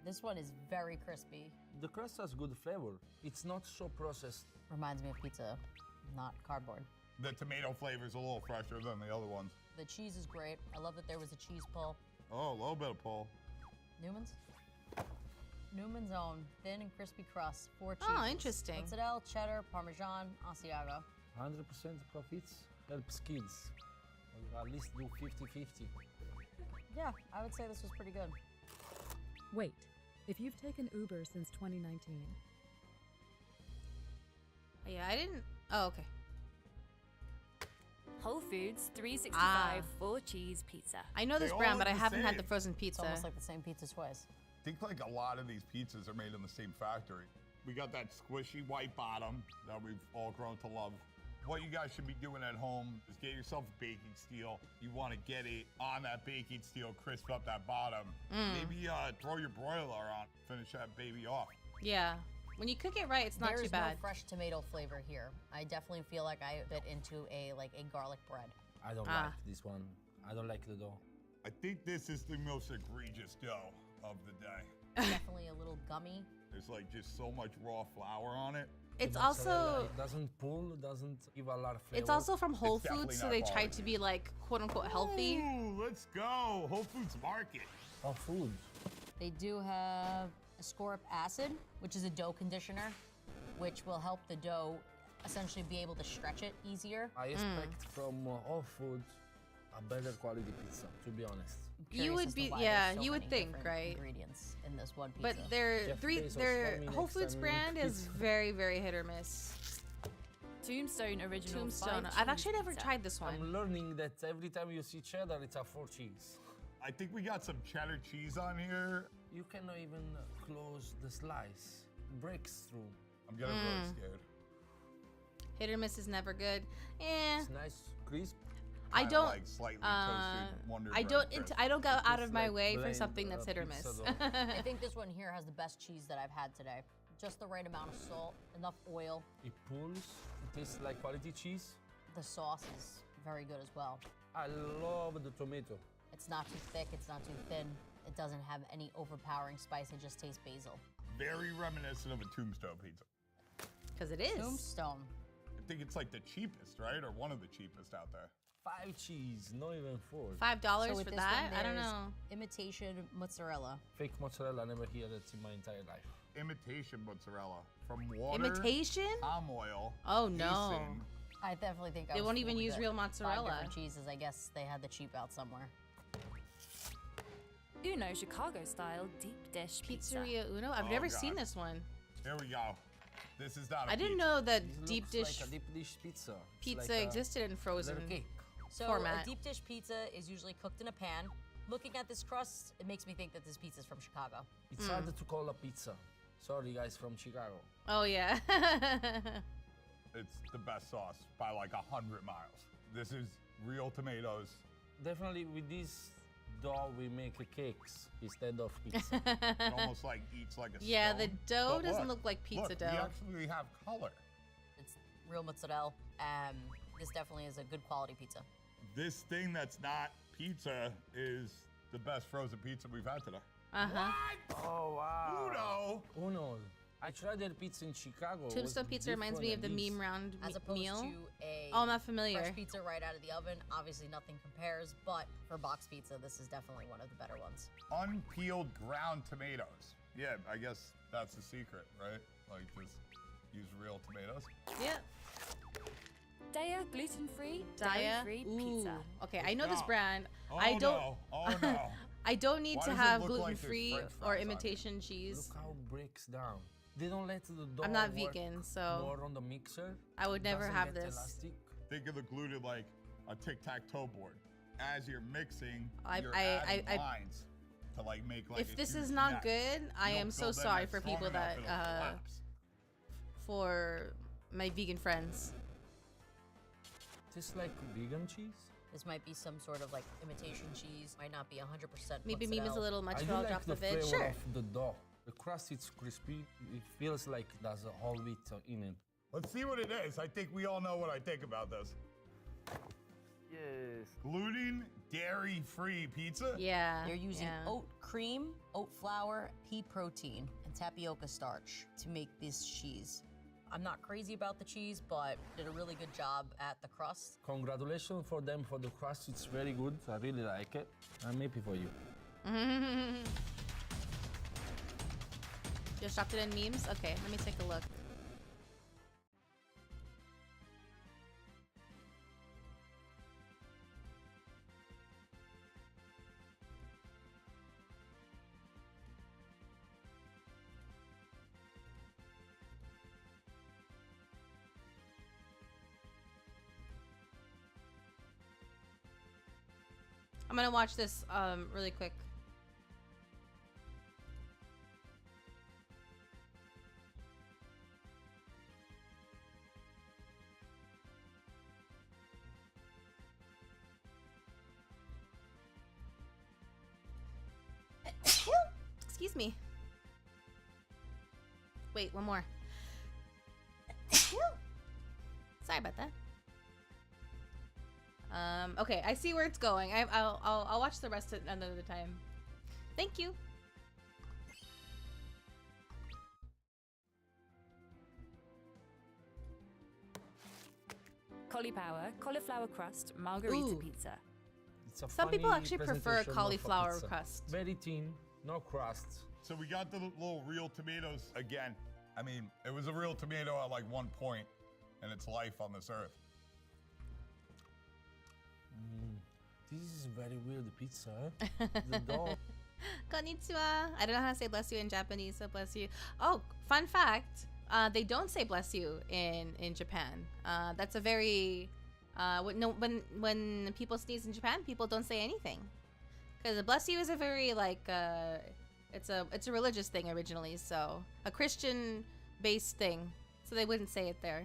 This one is very crispy. The crust has good flavor. It's not so processed. Reminds me of pizza, not cardboard. The tomato flavor's a little fresher than the other ones. The cheese is great. I love that there was a cheese pull. Oh, a little bit of pull. Newman's? Newman's Own, thin and crispy crust, 4 cheeses. Oh, interesting. Mozzarella, cheddar, Parmesan, Asiago. 100% profits helps kids. Or at least do 50-50. Yeah, I would say this was pretty good. Wait, if you've taken Uber since 2019. Yeah, I didn't. Oh, okay. Whole Foods 365 Ah. 4-cheese pizza. I know this They brand, all but I look the haven't had same. the frozen It's pizza. almost like the same pizza twice. I think like a lot of these pizzas are made in the same factory. We got that squishy white bottom that we've all grown to love. What you guys should be doing at home is get yourself a baking steel. You want to get it on that baking steel, crisp up that bottom. Maybe throw your broiler on, finish that baby off. Yeah. When you cook it right, it's not There's too bad. no fresh tomato flavor here. I definitely feel like I bit into a garlic bread. I don't like this one. I don't like the dough. I think this is the most egregious dough of the day. Definitely a little gummy. There's like just so much raw flour on it. It's The mozzarella, also it doesn't pull, doesn't give a lot of flavor. it's also from Whole It's definitely Foods, so not they quality. tried to be like quote unquote healthy. Ooh, let's go. Whole Foods Market. Whole Foods. They do have ascorbic acid, which is a dough conditioner, which will help the dough essentially be able to stretch it easier. I expect from Whole Foods a better quality pizza, to be honest. I'm You curious would as to be- why yeah, there's so you would many think, different right? Ingredients in this one pizza. But their Jeff Bezos, their tell me Whole next Foods time we brand make is pizza. very, very hit or miss. Tombstone original. Tombstone. 5 I've actually cheese never pizza. tried this one. I'm learning that every time you see cheddar, it's a 4 cheese. I think we got some cheddar cheese on here. You cannot even close the slice. Breaks through. I'm getting really scared. Hit or miss is never good. Eh. It's nice, crisp. I Kinda don't. like slightly toasted Wonder I Bread don't. crisp. I don't go out It's of my like way for plain, something that's hit or miss. pizza dough. I think this one here has the best cheese that I've had today. Just the right amount of salt, enough oil. It pulls. It tastes like quality cheese. The sauce is very good as well. I love the tomato. It's not too thick, it's not too thin. It doesn't have any overpowering spice, it just tastes basil. Very reminiscent of a Tombstone pizza. Because it is. Tombstone. I think it's like the cheapest, right? Or one of the cheapest out there. 5 cheese, not even 4. $5 So with for this that? one, I don't there's know. Imitation mozzarella. Fake mozzarella, never hear that in my entire life. Imitation mozzarella from water, Imitation? palm oil. Oh no. casein. I definitely think I They was won't even fooled use with real it. mozzarella. 5 different cheeses. I guess they had the cheap out somewhere. Uno Chicago style deep dish pizza. Pizzeria Uno? I've Oh, never God. seen this one. Here we go. This is not a I didn't pizza. know that It deep looks dish like a deep dish pizza. It's pizza like a existed in frozen. little cake. So Format. a deep dish pizza is usually cooked in a pan. Looking at this crust, it makes me think that this pizza is from Chicago. It's hard to call a pizza. Sorry, guys from Chicago. Oh yeah. It's the best sauce by like 100 miles. This is real tomatoes. Definitely with this dough, we make cakes instead of pizza. It almost like eats like a Yeah, the stone. dough But doesn't look like pizza look, dough. We actually have color. It's real mozzarella. This definitely is a good quality pizza. This thing that's not pizza is the best frozen pizza we've had today. Uh-huh. Oh, wow. Uno. Uno. I tried their pizza in Chicago. It was Tombstone pizza reminds me of the different meme round As opposed meal. to a Oh, I'm not familiar. fresh pizza right out of the oven, obviously nothing compares, but for box pizza, this is definitely one of the better ones. Unpeeled ground tomatoes. Yeah, I guess that's the secret, right? Like just use real tomatoes. Yeah. Daya gluten-free, Daya. dairy-free Ooh. pizza. Okay, I know this No. brand. Oh, I don't. no. Oh no. I don't need Why to does it have look like there's gluten-free French or fries on it? imitation cheese. Look how it breaks down. They don't let the dough I'm not work vegan, so more on the mixer. I would It never doesn't have get this. Elastic. Think of the gluten like a tic-tac-toe board. As you're mixing, I- you're I- adding I- lines to like make like. if a this huge is not net. good, I You don't am so build that sorry net for strong people enough, that it'll collapse. for my vegan friends. Tastes like vegan cheese. This might be some sort of like imitation cheese, might not be 100% Maybe mozzarella. meme is a little much, I but do I'll like drop the the vid. flavor Sure. of the dough. The crust is crispy. It feels like there's a whole wheat in it. Let's see what it is. I think we all know what I think about this. Yes. Gluten, dairy-free pizza. Yeah. They're using yeah. oat cream, oat flour, pea protein, and tapioca starch to make this cheese. I'm not crazy about the cheese, but did a really good job at the crust. Congratulations for them for the crust. It's very good. I really like it. I'm happy for you. Just dropped it in memes? Okay, let me take a look. I'm gonna watch this really quick. Excuse me. Wait, one more. Sorry about that. Okay, I see where it's going. I'll watch the rest at another time. Thank you. cauliflower crust, margarita Ooh. pizza. It's a Some people funny actually prefer presentation of a cauliflower pizza. crust. Very thin, no crust. So we got the little real tomatoes again. I mean, it was a real tomato at like one point in its life on this earth. This is very weird pizza, huh? The dough. Konnichiwa. I don't know how to say bless you in Japanese, so bless you. Oh, fun fact. They don't say bless you in Japan. That's a very when people sneeze in Japan, people don't say anything. Because bless you is a very like it's a religious thing originally, so a Christian based thing. So they wouldn't say it there.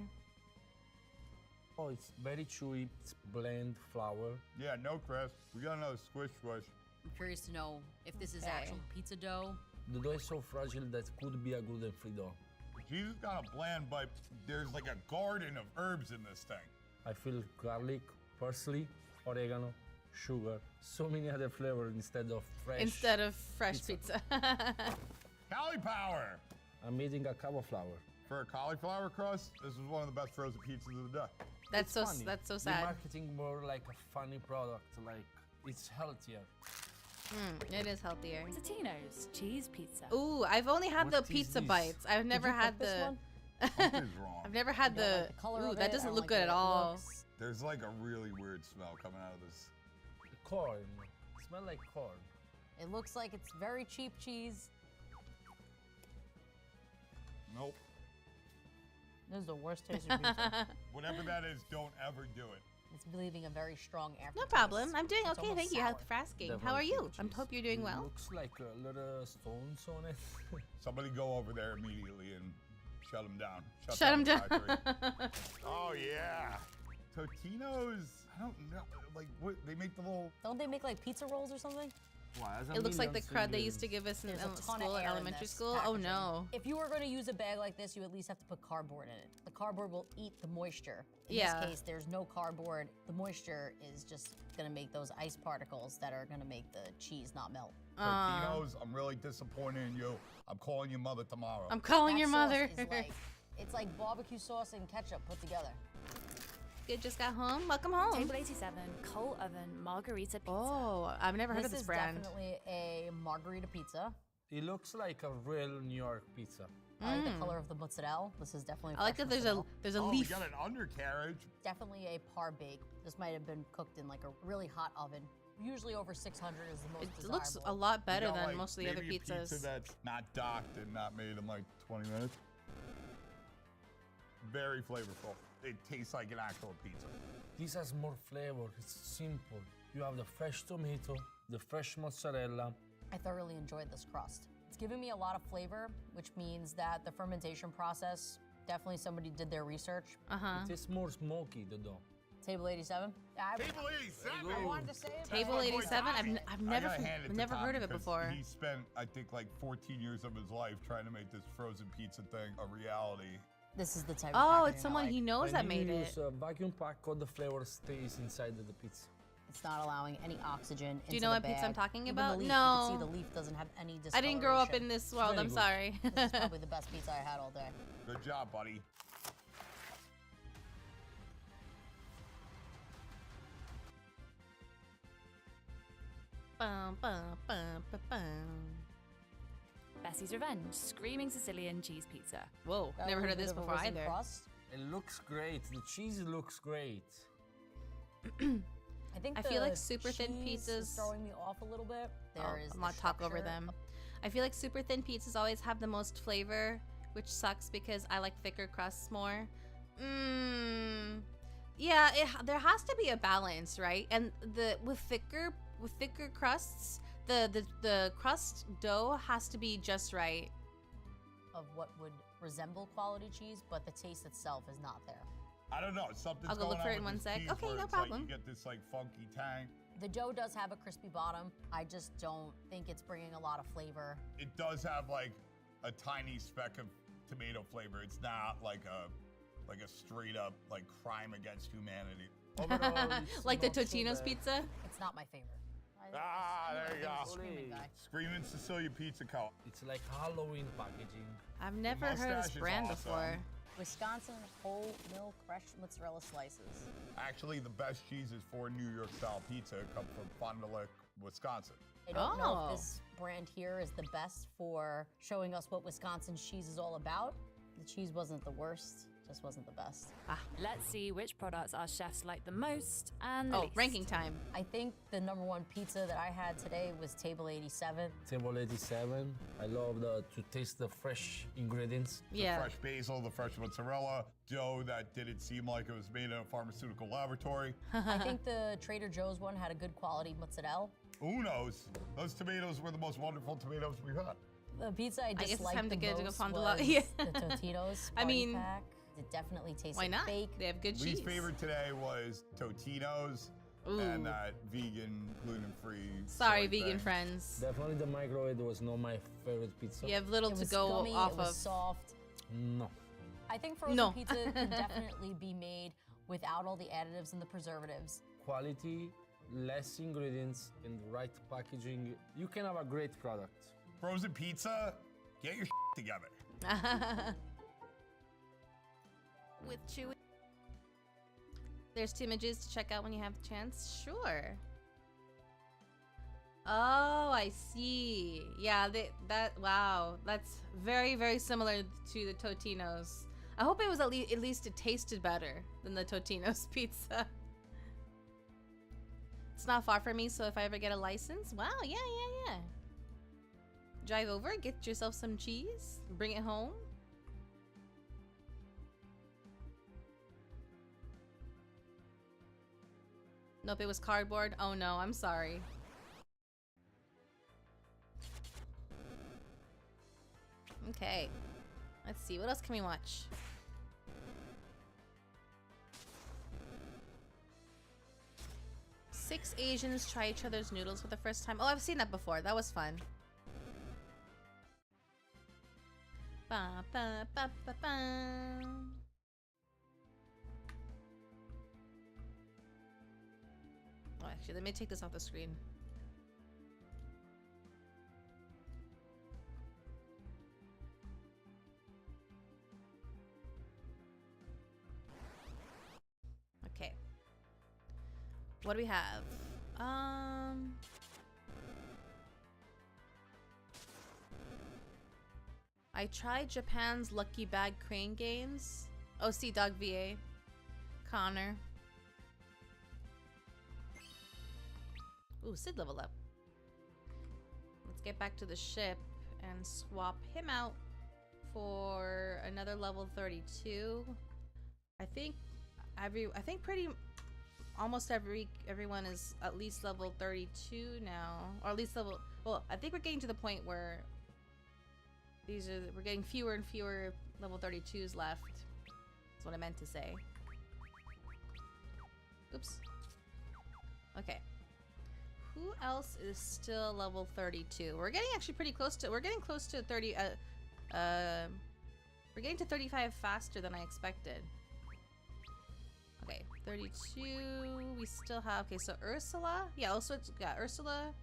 Oh, it's very chewy. It's blend flour. Yeah, no crust. We got another squish squish. I'm curious to know if this is Okay. actual pizza dough. The dough is so fragile that could be a gluten-free dough. Jesus got a bland, but there's like a garden of herbs in this thing. I feel garlic, parsley, oregano, sugar, so many other flavors instead of fresh pizza. Cauliflower! I'm eating a cauliflower. For a cauliflower crust, this is one of the best frozen pizzas of the day. That's It's so funny. that's so They're sad. marketing more like a funny product, like it's healthier. It is healthier. Totino's cheese pizza. Ooh, I've only had the What is pizza this? bites. I've never you had cook this the. one? Something's wrong. I've never had I don't the. like the color Ooh, of that it. doesn't I don't look like good the at way it all. looks. There's like a really weird smell coming out of this. Corn. Smell like corn. It looks like it's very cheap cheese. Nope. This is the worst tasting pizza. Whatever that is, don't ever do it. It's leaving a very strong aftertaste. No problem. I'm doing It's okay. almost Thank you sour. for asking. Definitely How are you? cheap I cheese. hope you're doing It well. looks like little stones on it. Somebody go over there immediately and shut them down. Shut him the down. factory. Oh yeah. Totino's. I don't know. Like what? They make the little. Don't they make like pizza rolls or something? It looks like the crud they used to give us in There's a ton of school, air in elementary this school. Oh packaging. no. If you were going to use a bag like this, you at least have to put cardboard in it. The cardboard will eat the moisture. In Yeah. this case, there's no cardboard. The moisture is just going to make those ice particles that are going to make the cheese not melt. Totino's. I'm really disappointed in you. I'm calling your mother tomorrow. I'm calling That your sauce mother. is like, it's like barbecue sauce and ketchup put together. Good, just got home. Welcome home. Table 87 coal oven margarita pizza. Oh, I've never heard of this is brand. definitely a margarita pizza. It looks like a real New York pizza. I like the color of the mozzarella. This is definitely. I like fresh that there's a Oh, leaf. we got an undercarriage. Definitely a par bake. This might have been cooked in like a really hot oven. Usually over 600 is the most It desirable. looks a lot We better got, than like, most of the other maybe a pizzas. pizza that's not docked and not made in like 20 minutes. Very flavorful. It tastes like an actual pizza. This has more flavor. It's simple. You have the fresh tomato, the fresh mozzarella. I thoroughly enjoyed this crust. It's giving me a lot of flavor, which means that the fermentation process, definitely somebody did their research. It tastes more smoky, the dough. Table 87. Table 87. I wanted to say it. Table That's my boy 87. Tommy. I've I never gotta hand it to never heard Tommy of it 'cause before. He spent, I think, like 14 years of his life trying to make this frozen pizza thing a reality. This is the type of Oh, packaging it's I someone like. he knows When that you made it. use a vacuum pack, all the flavor stays inside of the pizza. It's not allowing any oxygen into Do you know the what pizza I'm bag. talking Even about? The leaf, No. You can see the leaf doesn't have any discoloration. I didn't grow up in this world. Very I'm good. sorry. This is probably the best pizza I had all day. Good job, buddy. Bum, bum, bum, bum, bum. Bessy's Revenge, Screaming Sicilian Cheese Pizza. Whoa, Got a never heard of little this bit of a before risen either. crust. It looks great. The cheese looks great. I think I feel like the super thin cheese is pizzas- throwing me off a little bit. There is I'll the not talk over structure. them. I feel like super thin pizzas always have the most flavor, which sucks because I like thicker crusts more. Yeah, there has to be a balance, right? And with thicker crusts, the crust dough has to be just right. Of what would resemble quality cheese, but the taste itself is not there. I don't know. Something's I'll go going look for on it in with one this sec. cheese Okay, where no it's like problem. you get this like funky tang. The dough does have a crispy bottom. I just don't think it's bringing a lot of flavor. It does have like a tiny speck of tomato flavor. It's not like a straight up like crime against humanity. Overall, it's Like the not so Totino's bad. pizza? It's not my favorite. There you go. Screaming guy. Screaming Sicilian Pizza Co. It's like Halloween packaging. I've never heard of this mustache is brand awesome. before. Wisconsin whole milk crushed mozzarella slices. Actually, the best cheeses for New York style pizza come from Fond du Lac, Wisconsin. I don't know Oh. if this brand here is the best for showing us what Wisconsin's cheese is all about. The cheese wasn't the worst, just wasn't the best. Let's see which products our chefs like the most and the Oh, least. ranking time. I think the #1 pizza that I had today was Table 87. Table 87. I love to taste the fresh ingredients. Yeah. Fresh basil, the fresh mozzarella, dough that didn't seem like it was made in a pharmaceutical laboratory. I think the Trader Joe's one had a good quality mozzarella. Who knows? Those tomatoes were the most wonderful tomatoes we've had. The pizza I guess it's disliked time to the go to most Fond du Lac. was Yeah. the Totino's I party mean, pack. It definitely tasted Why not? fake. They have good cheese. Least favorite today was Totino's and that vegan, gluten-free. Sorry, soy vegan thing. friends. Definitely the microwave was not my favorite pizza. You have little It to was go gummy, off it was of. soft. No. I think frozen No. pizza can definitely be made without all the additives and the preservatives. Quality, less ingredients, and right packaging. You can have a great product. Frozen pizza, get your together. With chewy. There's 2 images to check out when you have the chance. Sure. Oh, I see. Yeah, wow. That's very, very similar to the Totino's. I hope it was at least it tasted better than the Totino's pizza. It's not far from me, so if I ever get a license, wow, yeah. Drive over, get yourself some cheese, bring it home. Nope, it was cardboard. Oh no, I'm sorry. Okay. Let's see, what else can we watch? Six Asians try each other's noodles for the first time. Oh, I've seen that before. That was fun. Ba, ba, ba, ba, ba. Oh, actually, let me take this off the screen. Okay. What do we have? I tried Japan's Lucky Bag Crane games. OC Dog VA. Connor. Ooh, Sid level up. Let's get back to the ship and swap him out for another level 32. I think almost everyone is at least level 32 now, or at least level. Well, I think we're getting to the point where we're getting fewer and fewer level 32s left. That's what I meant to say. Oops. Okay. Who else is still level 32? We're getting actually pretty close to. We're getting close to 30. We're getting to 35 faster than I expected. Okay, 32. We still have. Okay, so Ursula. Yeah, also it's Ursula,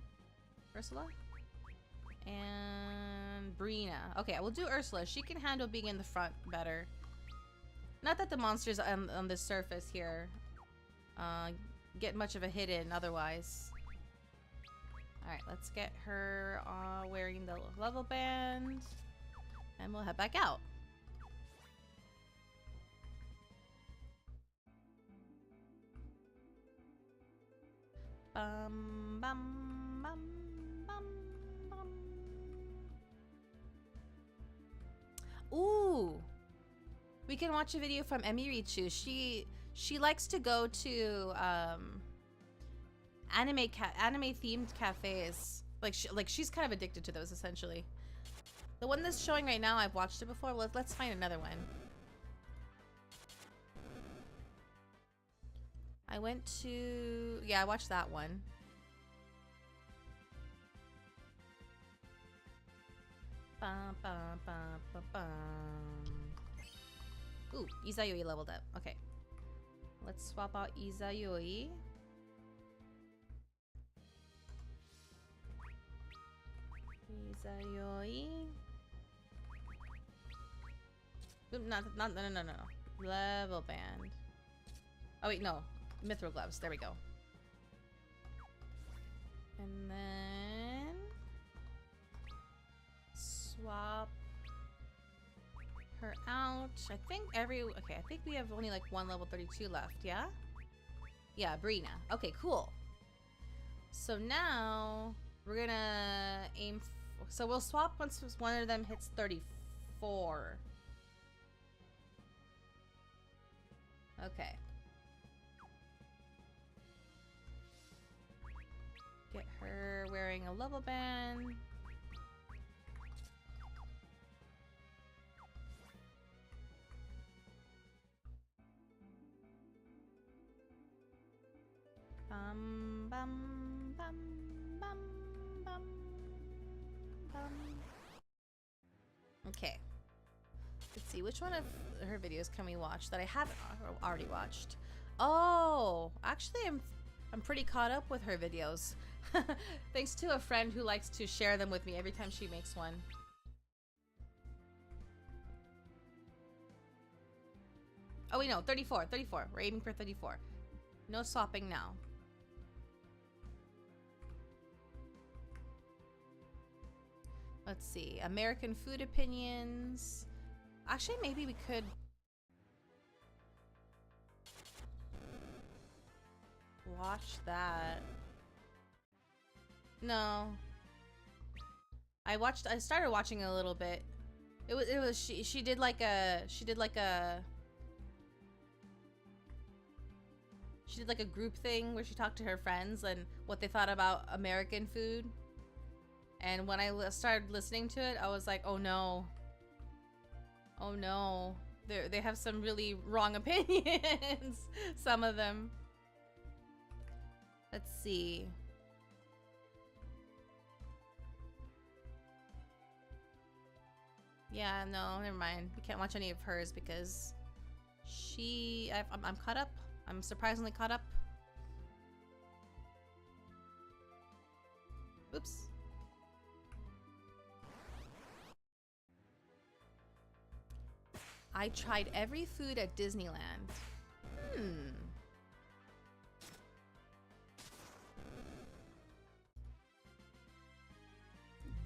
and Brina. Okay, we'll do Ursula. She can handle being in the front better. Not that the monsters on the surface here get much of a hit in otherwise. Alright, let's get her wearing the level band. And we'll head back out. Bum, bum, bum, bum, bum. Ooh! We can watch a video from Emirichu. She likes to go to anime themed cafes. Like she's kind of addicted to those essentially. The one that's showing right now, I've watched it before. Let's find another one. I went to... Yeah, I watched that one. Bum, bum, bum, bum, bum. Ooh, Izayoi leveled up. Okay. Let's swap out Izayoi. Izayoi. Oop, no. Level band. Oh wait, no. Mithril gloves. There we go. And then swap her out. I think okay, I think we have only like one level 32 left, yeah? Yeah, Brina. Okay, cool. So now we're gonna aim so we'll swap once one of them hits 34. Okay. Get her wearing a level band. Bum, bum, bum, bum, bum, bum. Okay. Let's see, which one of her videos can we watch that I haven't already watched? Oh, actually I'm pretty caught up with her videos. Thanks to a friend who likes to share them with me every time she makes one. Oh wait, no, 34. We're aiming for 34. No swapping now. Let's see, American food opinions. Actually, maybe we could watch that. No. I started watching a little bit. She did like a group thing where she talked to her friends and what they thought about American food. And when I started listening to it, I was like, oh no. Oh no. They have some really wrong opinions. Some of them. Let's see. Yeah, no, never mind. We can't watch any of hers because I'm caught up. I'm surprisingly caught up. Oops. I tried every food at Disneyland.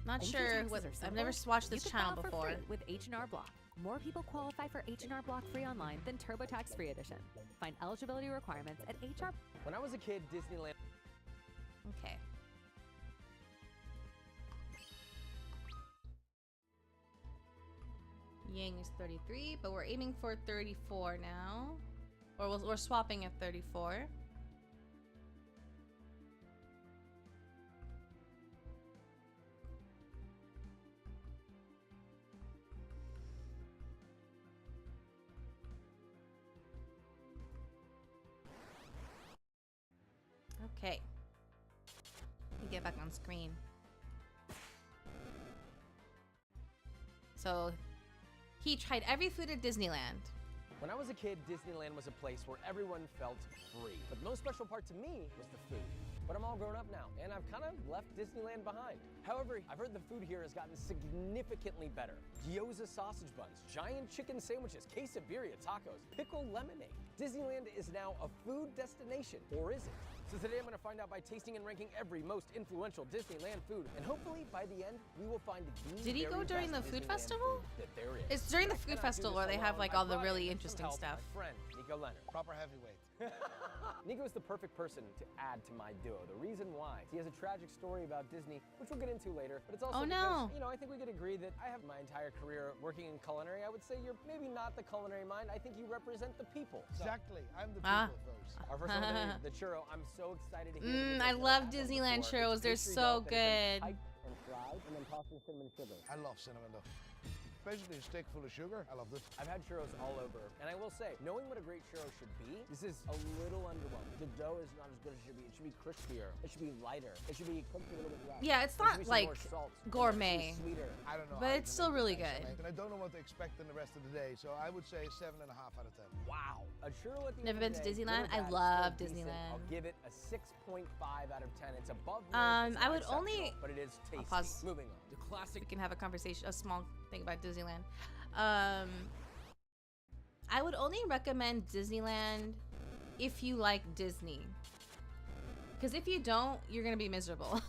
Not sure what. I've never watched this channel before. With H&R Block. More people qualify for H&R Block free online than TurboTax free edition. Find eligibility requirements at HR. When I was a kid, Disneyland. Okay. Yang is 33, but we're aiming for 34 now. Or we're swapping at 34. Okay. Let me get back on screen. So, he tried every food at Disneyland. When I was a kid, Disneyland was a place where everyone felt free. But the most special part to me was the food. But I'm all grown up now, and I've kind of left Disneyland behind. However, I've heard the food here has gotten significantly better. Gyoza sausage buns, giant chicken sandwiches, quesadilla tacos, pickle lemonade. Disneyland is now a food destination, or is it? So today I'm going to find out by tasting and ranking every most influential Disneyland food, and hopefully by the end we will find the Did he go very during the best food Disneyland festival? food that there is. It's during the I food cannot do festival this where they have alone. like I all the brought really in some interesting help, stuff. My friend Nico Leonard. Proper heavyweight. Nico is the perfect person to add to my duo. The reason why, he has a tragic story about Disney, which we'll get into later, but it's also because, you know, I think we could agree that I have my entire career working in culinary. I would say you're maybe not the culinary mind. I think you represent the people. Exactly. I'm the people folks. Our first one, the churro. I'm so excited to hear I love Disneyland churros. They're so good. And fried, and then tossed in cinnamon sugar. I love cinnamon though. Basically a stick full of sugar. I love this. I've had churros all over, and I will say, knowing what a great churro should be, this is a little underwhelming. The dough is not as good as it should be. It should be crispier. It should be lighter. It should be cooked a little bit less. Yeah, it's not like gourmet, I don't know. but it's still really good. And I don't know what to expect in the rest of the day, so I would say 7.5 out of 10. Wow. A churro at the Never end been to of the day, Disneyland? good or I bad, love still decent. Disneyland. I'll give it a 6.5 out of 10. It's above me. I would only. But it is tasty. I'll pause. Moving on. The classic. We can have a conversation, a small thing about Disneyland. I would only recommend Disneyland if you like Disney. Because if you don't, you're gonna be miserable.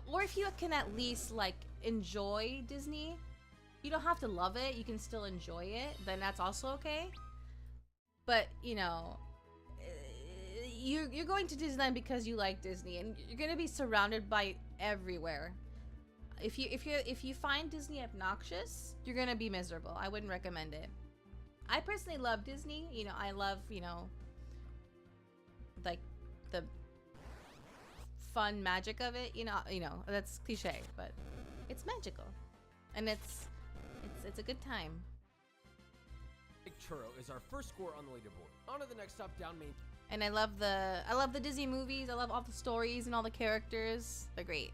Or if you can at least like enjoy Disney, you don't have to love it. You can still enjoy it. Then that's also okay. But you know, you're going to Disneyland because you like Disney, and you're gonna be surrounded by everywhere. If you find Disney obnoxious, you're gonna be miserable. I wouldn't recommend it. I personally love Disney. You know, I love, you know, like the fun magic of it. You know that's cliche, but it's magical, and it's a good time. Big churro is our first score on the leaderboard. On to the next stop, down Main. And I love the Disney movies. I love all the stories and all the characters. They're great.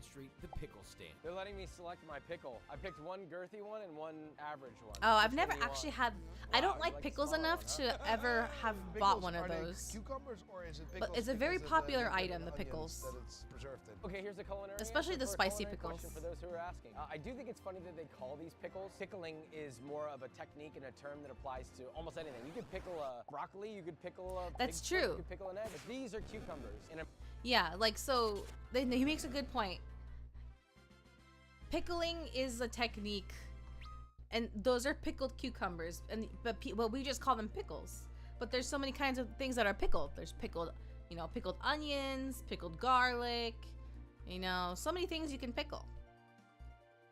Street, the pickle stand. They're letting me select my pickle. I picked one girthy one and one average one. Oh, I've never actually had. I don't like pickles enough to ever have bought one of those. Cucumbers, or is it pickles? But it's a very popular item, the pickles. That it's preserved in. Okay, here's a culinary. Especially the answer for a spicy culinary pickles. question for those who are asking. I do think it's funny that they call these pickles. Pickling is more of a technique and a term that applies to almost anything. You could pickle a broccoli. You could pickle a. That's pig foot, true. You could pickle an egg. But these are cucumbers. Yeah, like so. He makes a good point. Pickling is a technique, and those are pickled cucumbers, but we just call them pickles. But there's so many kinds of things that are pickled. There's pickled onions, pickled garlic, so many things you can pickle.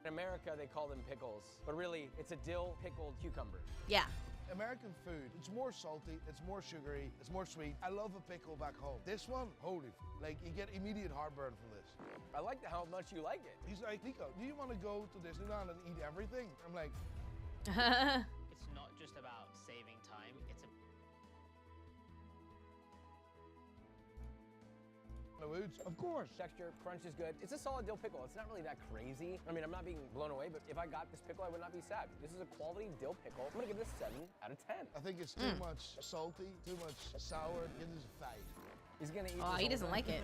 In America, they call them pickles, but really, it's a dill pickled cucumber. Yeah. American food, it's more salty, it's more sugary, it's more sweet. I love a pickle back home. This one, holy, like you get immediate heartburn from this. I like how much you like it. He's like, Nico, do you want to go to Disneyland and eat everything? I'm like, it's not just about saving time, it's of course. Texture, crunch is good. It's a solid dill pickle. It's not really that crazy. I mean, I'm not being blown away, but if I got this pickle, I would not be sad. This is a quality dill pickle. I'm gonna give this 7 out of 10. I think it's too much salty, too much sour. Give this a 5. He's gonna eat. Oh, he doesn't like it.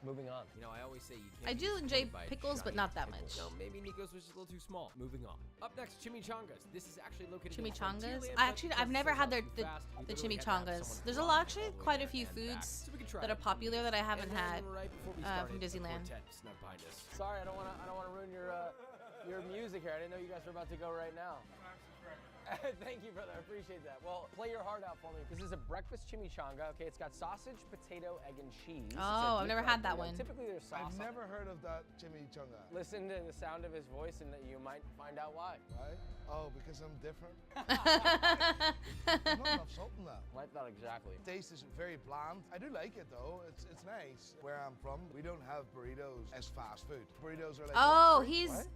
Moving on. You know, I always say you can't. I do enjoy pickles, but not that much. No, maybe Nico's was just a little too small. Moving on. Up next, chimichangas. This is actually located Chimichangas? in I've never had the chimichangas. There's actually quite a few foods that are popular that I haven't had from Disneyland. Sorry, I don't wanna ruin your music here. I didn't know you guys were about to go right now. Thank you, brother. I appreciate that. Well, play your heart out for me. This is a breakfast chimichanga. Okay, it's got sausage, potato, egg, and cheese. Oh, I've never had that one. Typically, there's sauce. I've never heard of that chimichanga. Listen to the sound of his voice, and you might find out why. Why? Oh, because I'm different. There's not enough salt in that. Well, not exactly. The taste is very bland. I do like it though. It's nice. Where I'm from, we don't have burritos as fast food. Burritos are like. Oh,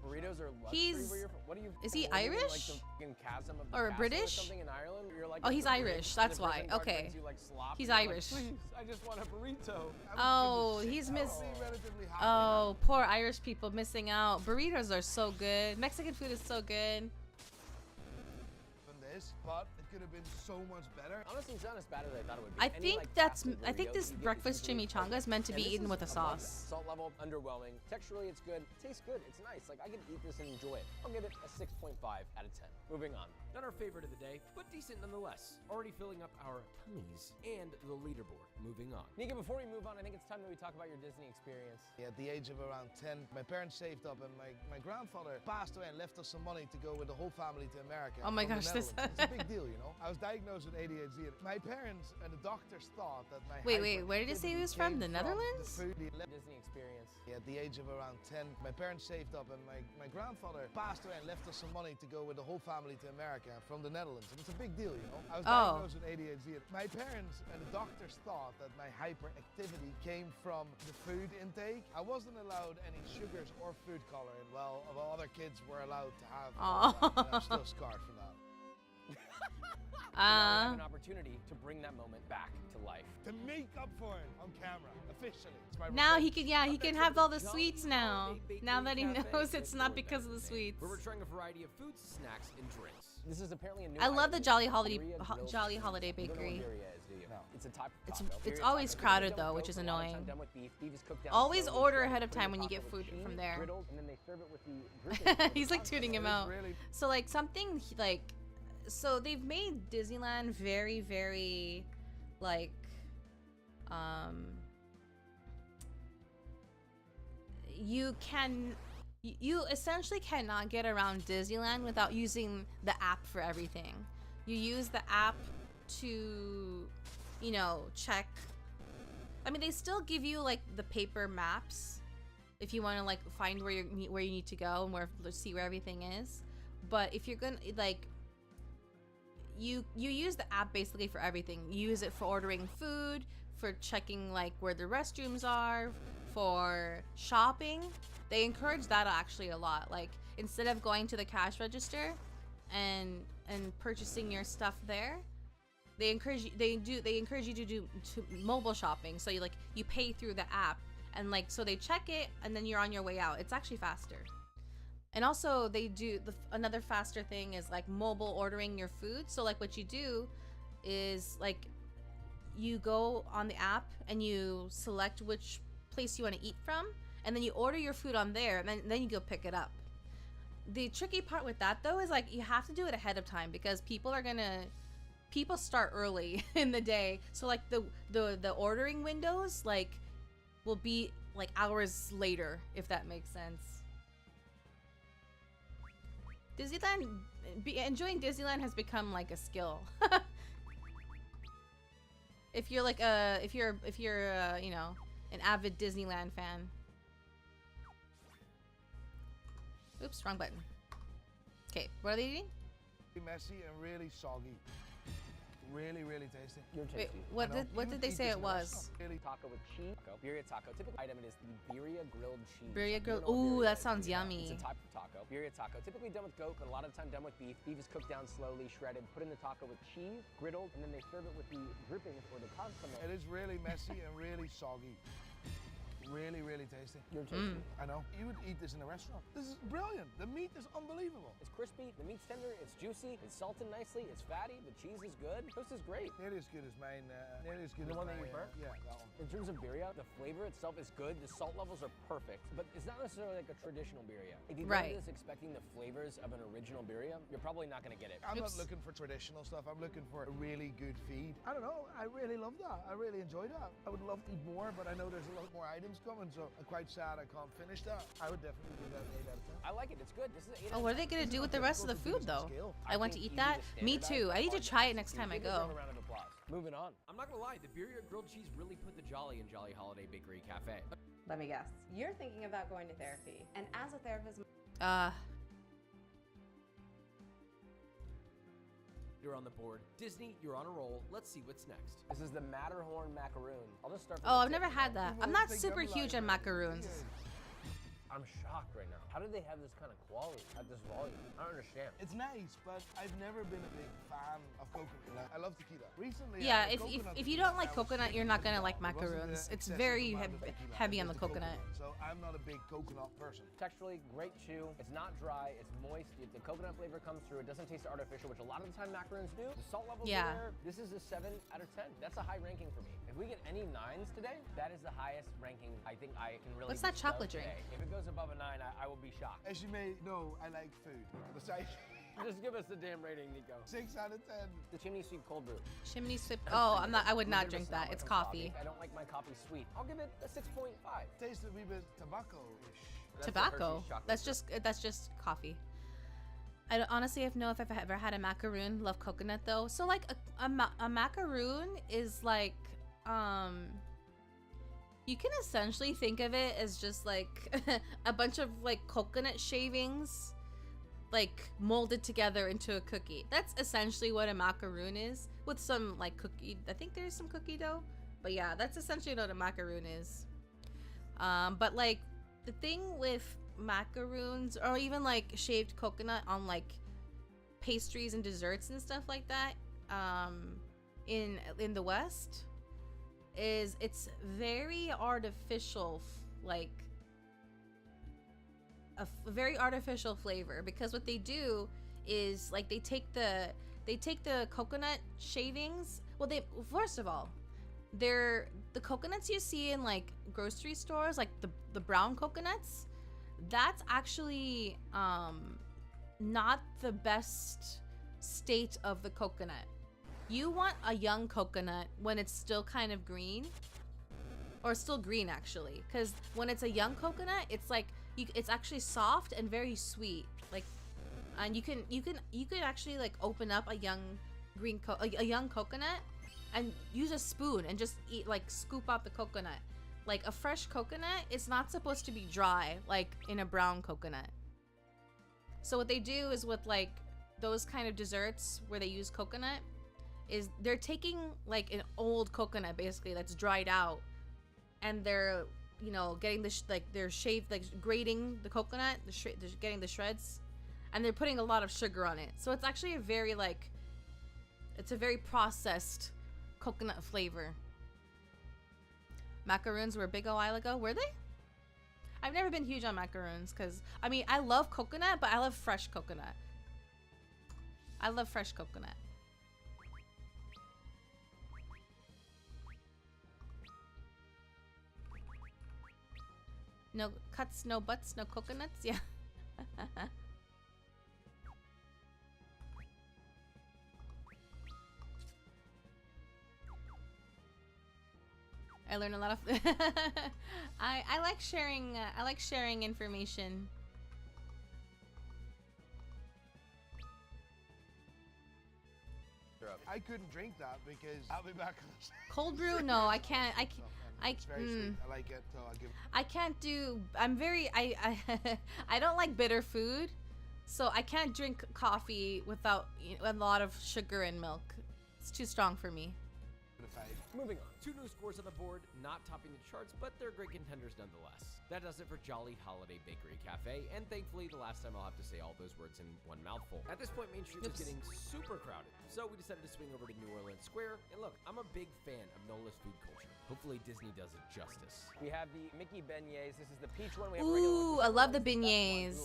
burritos are luxury. Where you're from. What are you? Is he Like Irish? the fucking chasm of the Or castle British? Or something in Ireland? You're like Oh, he's Irish. That's why. Okay. He's Irish. Please, I just want a burrito. Oh, he's Oh, poor Irish people missing out. Burritos are so good. Mexican food is so good. But it could have been so much better. Honestly, it's not as bad as I thought it would be. I think this breakfast chimichanga is meant to be eaten with a sauce. Salt level, underwhelming. Texturally, it's good. Tastes good. It's nice. Like, I could eat this and enjoy it. I'll give it a 6.5 out of 10. Moving on. Not our favorite of the day, but decent nonetheless. Already filling up our tummies and the leaderboard. Moving on. Nika, before we move on, I think it's time that we talk about your Disney experience. Yeah, at the age of around 10, my parents saved up and my grandfather passed away and left us some money to go with the whole family to America. Oh my gosh, this... It's a big deal, you know? I was diagnosed with ADHD. My parents and the doctors thought that my... Wait, where did it say he was from? The Netherlands? The Disney experience. Yeah, at the age of around 10, my parents saved up and my grandfather passed away and left us some money to go with the whole family to America from the Netherlands. And it's a big deal, you know? I was diagnosed with ADHD. My parents and the doctors thought that my hyperactivity came from the food intake. I wasn't allowed any sugars or food coloring. Well, other kids were allowed to have. And I'm still scarred from that. So now we have an opportunity to bring that moment back to life. To make up for it on camera, officially. It's my Now he can have all the sweets now. Now that he knows it's not because of the sweets. Where we're trying a variety of foods, snacks, and drinks. This is apparently a new I love the Jolly Holiday Bakery. Bakery. It's a type of taco. It's always crowded though, which is annoying. Always order ahead of time when you get food from there. He's like tuning him out. So like something like, so they've made Disneyland very, very like, you essentially cannot get around Disneyland without using the app for everything. You use the app to, you know, check. I mean, they still give you like the paper maps if you want to like find where you need to go and see where everything is. But if you're gonna like, you use the app basically for everything. You use it for ordering food, for checking like where the restrooms are, for shopping. They encourage that actually a lot. Like instead of going to the cash register and purchasing your stuff there, they encourage you to do mobile shopping. So you pay through the app and like so they check it and then you're on your way out. It's actually faster. And also they do another faster thing is like mobile ordering your food. So like what you do is like you go on the app and you select which place you want to eat from, and then you order your food on there, and then you go pick it up. The tricky part with that though is like you have to do it ahead of time because people start early in the day. So like the ordering windows like will be like hours later, if that makes sense. Enjoying Disneyland has become like a skill. If you're like if you're you know, an avid Disneyland fan. Oops, wrong button. Okay, what are they eating? Messy and really soggy. Really, really tasty. You're tasty. Wait, what did they say it was? Taco with cheese. Birria taco. Typical item is the birria grilled cheese. Birria grilled. Ooh, that sounds yummy. It's a type of taco. Birria taco. Typically done with goat, but a lot of the time done with beef. Beef is cooked down slowly, shredded, put in the taco with cheese, griddled, and then they serve it with the drippings or the consomme. It is really messy and really soggy. Really, really tasty. You're tasty. I know. You would eat this in a restaurant. This is brilliant. The meat is unbelievable. It's crispy, the meat's tender, it's juicy, it's salted nicely, it's fatty, the cheese is good. This is great. Nearly as good as mine. Nearly as good the as one that you burnt? Yeah, that one. In terms of birria, the flavor itself is good. The salt levels are perfect, but it's not necessarily like a traditional birria. If you go into this expecting the flavors of an original birria, you're probably not going to get it. I'm not looking for traditional stuff. I'm looking for a really good feed. I don't know. I really love that. I really enjoy that. I would love to eat more, but I know there's a lot more items coming, so I'm quite sad I can't finish that. I would definitely give that an 8 out of 10. I like it. It's good. This is an 8 Oh, what are they gonna do with the rest of the food though? I want to eat that. Me too. I need to try it next time I go. Moving on. I'm not gonna lie, the birria grilled cheese really put the jolly in Jolly Holiday Bakery Cafe. Let me guess. You're thinking about going to therapy, and as a therapist, You're on the board. Disney, you're on a roll. Let's see what's next. This is the Matterhorn macaroon. I'll just start. Oh, I've never had that. I'm not super huge on macaroons. I'm shocked right now. How do they have this kind of quality at this volume? I don't understand. It's nice, but I've never been a big fan of coconut. I love tequila. Recently, yeah, if you don't like coconut, you're not gonna like macaroons. It's very heavy on the coconut. So I'm not a big coconut person. Texturally, great chew. It's not dry. It's moist. The coconut flavor comes through. It doesn't taste artificial, which a lot of the time macaroons do. The salt levels are there. This is a 7 out of 10. That's a high ranking for me. If we get any 9s today, that is the highest ranking I think I can really. What's that chocolate drink? If it goes above a 9, I will be shocked. As you may know, I like food. Just give us the damn rating, Nico. 6 out of 10. The chimney sweet cold brew. Chimney sweep. Oh, I would not drink that. It's coffee. I don't like my coffee sweet. I'll give it a 6.5. Tastes a wee bit tobacco-ish. Tobacco. That's just coffee. I don't, honestly have if I've ever had a macaroon. Love coconut though. So like a macaroon is like you can essentially think of it as just like a bunch of like coconut shavings like molded together into a cookie. That's essentially what a macaroon is, with some like cookie. I think there's some cookie dough, but yeah, that's essentially what a macaroon is. But like the thing with macaroons, or even like shaved coconut on like pastries and desserts and stuff like that, in the West, is it's very artificial, like a very artificial flavor, because what they do is like they take the coconut shavings. Well, first of all, they're the coconuts you see in like grocery stores, like the brown coconuts. That's actually not the best state of the coconut. You want a young coconut when it's still kind of green, or still green actually, because when it's a young coconut, it's like it's actually soft and very sweet. Like, and you can actually like open up a young a young coconut and use a spoon and just eat, like scoop out the coconut. Like a fresh coconut is not supposed to be dry like in a brown coconut. So what they do is with like those kind of desserts where they use coconut, is they're taking like an old coconut basically that's dried out, and they're, you know, getting they're shaved, like grating the coconut, they're getting the shreds, and they're putting a lot of sugar on it. So it's actually a very like, it's a very processed coconut flavor. Macaroons were big a while ago. Were they? I've never been huge on macaroons because, I mean, I love coconut, but I love fresh coconut. I love fresh coconut. No cuts, no butts, no coconuts? Yeah. I learn a lot of I like sharing information. I couldn't drink that because I'll be back. Cold brew? No, I can't. It's very sweet. I like it, so I'll give it. I can't do. I don't like bitter food, so I can't drink coffee without a lot of sugar and milk. It's too strong for me. Moving on. 2 new scores on the board, not topping the charts, but they're great contenders nonetheless. That does it for Jolly Holiday Bakery Cafe, and thankfully the last time I'll have to say all those words in one mouthful. At this point, Main Street was getting super crowded, so we decided to swing over to New Orleans Square, and look, I'm a big fan of NOLA's food culture. Hopefully Disney does it justice. We have the Mickey beignets. This is the peach one. We have regular Ooh, I love the beignets.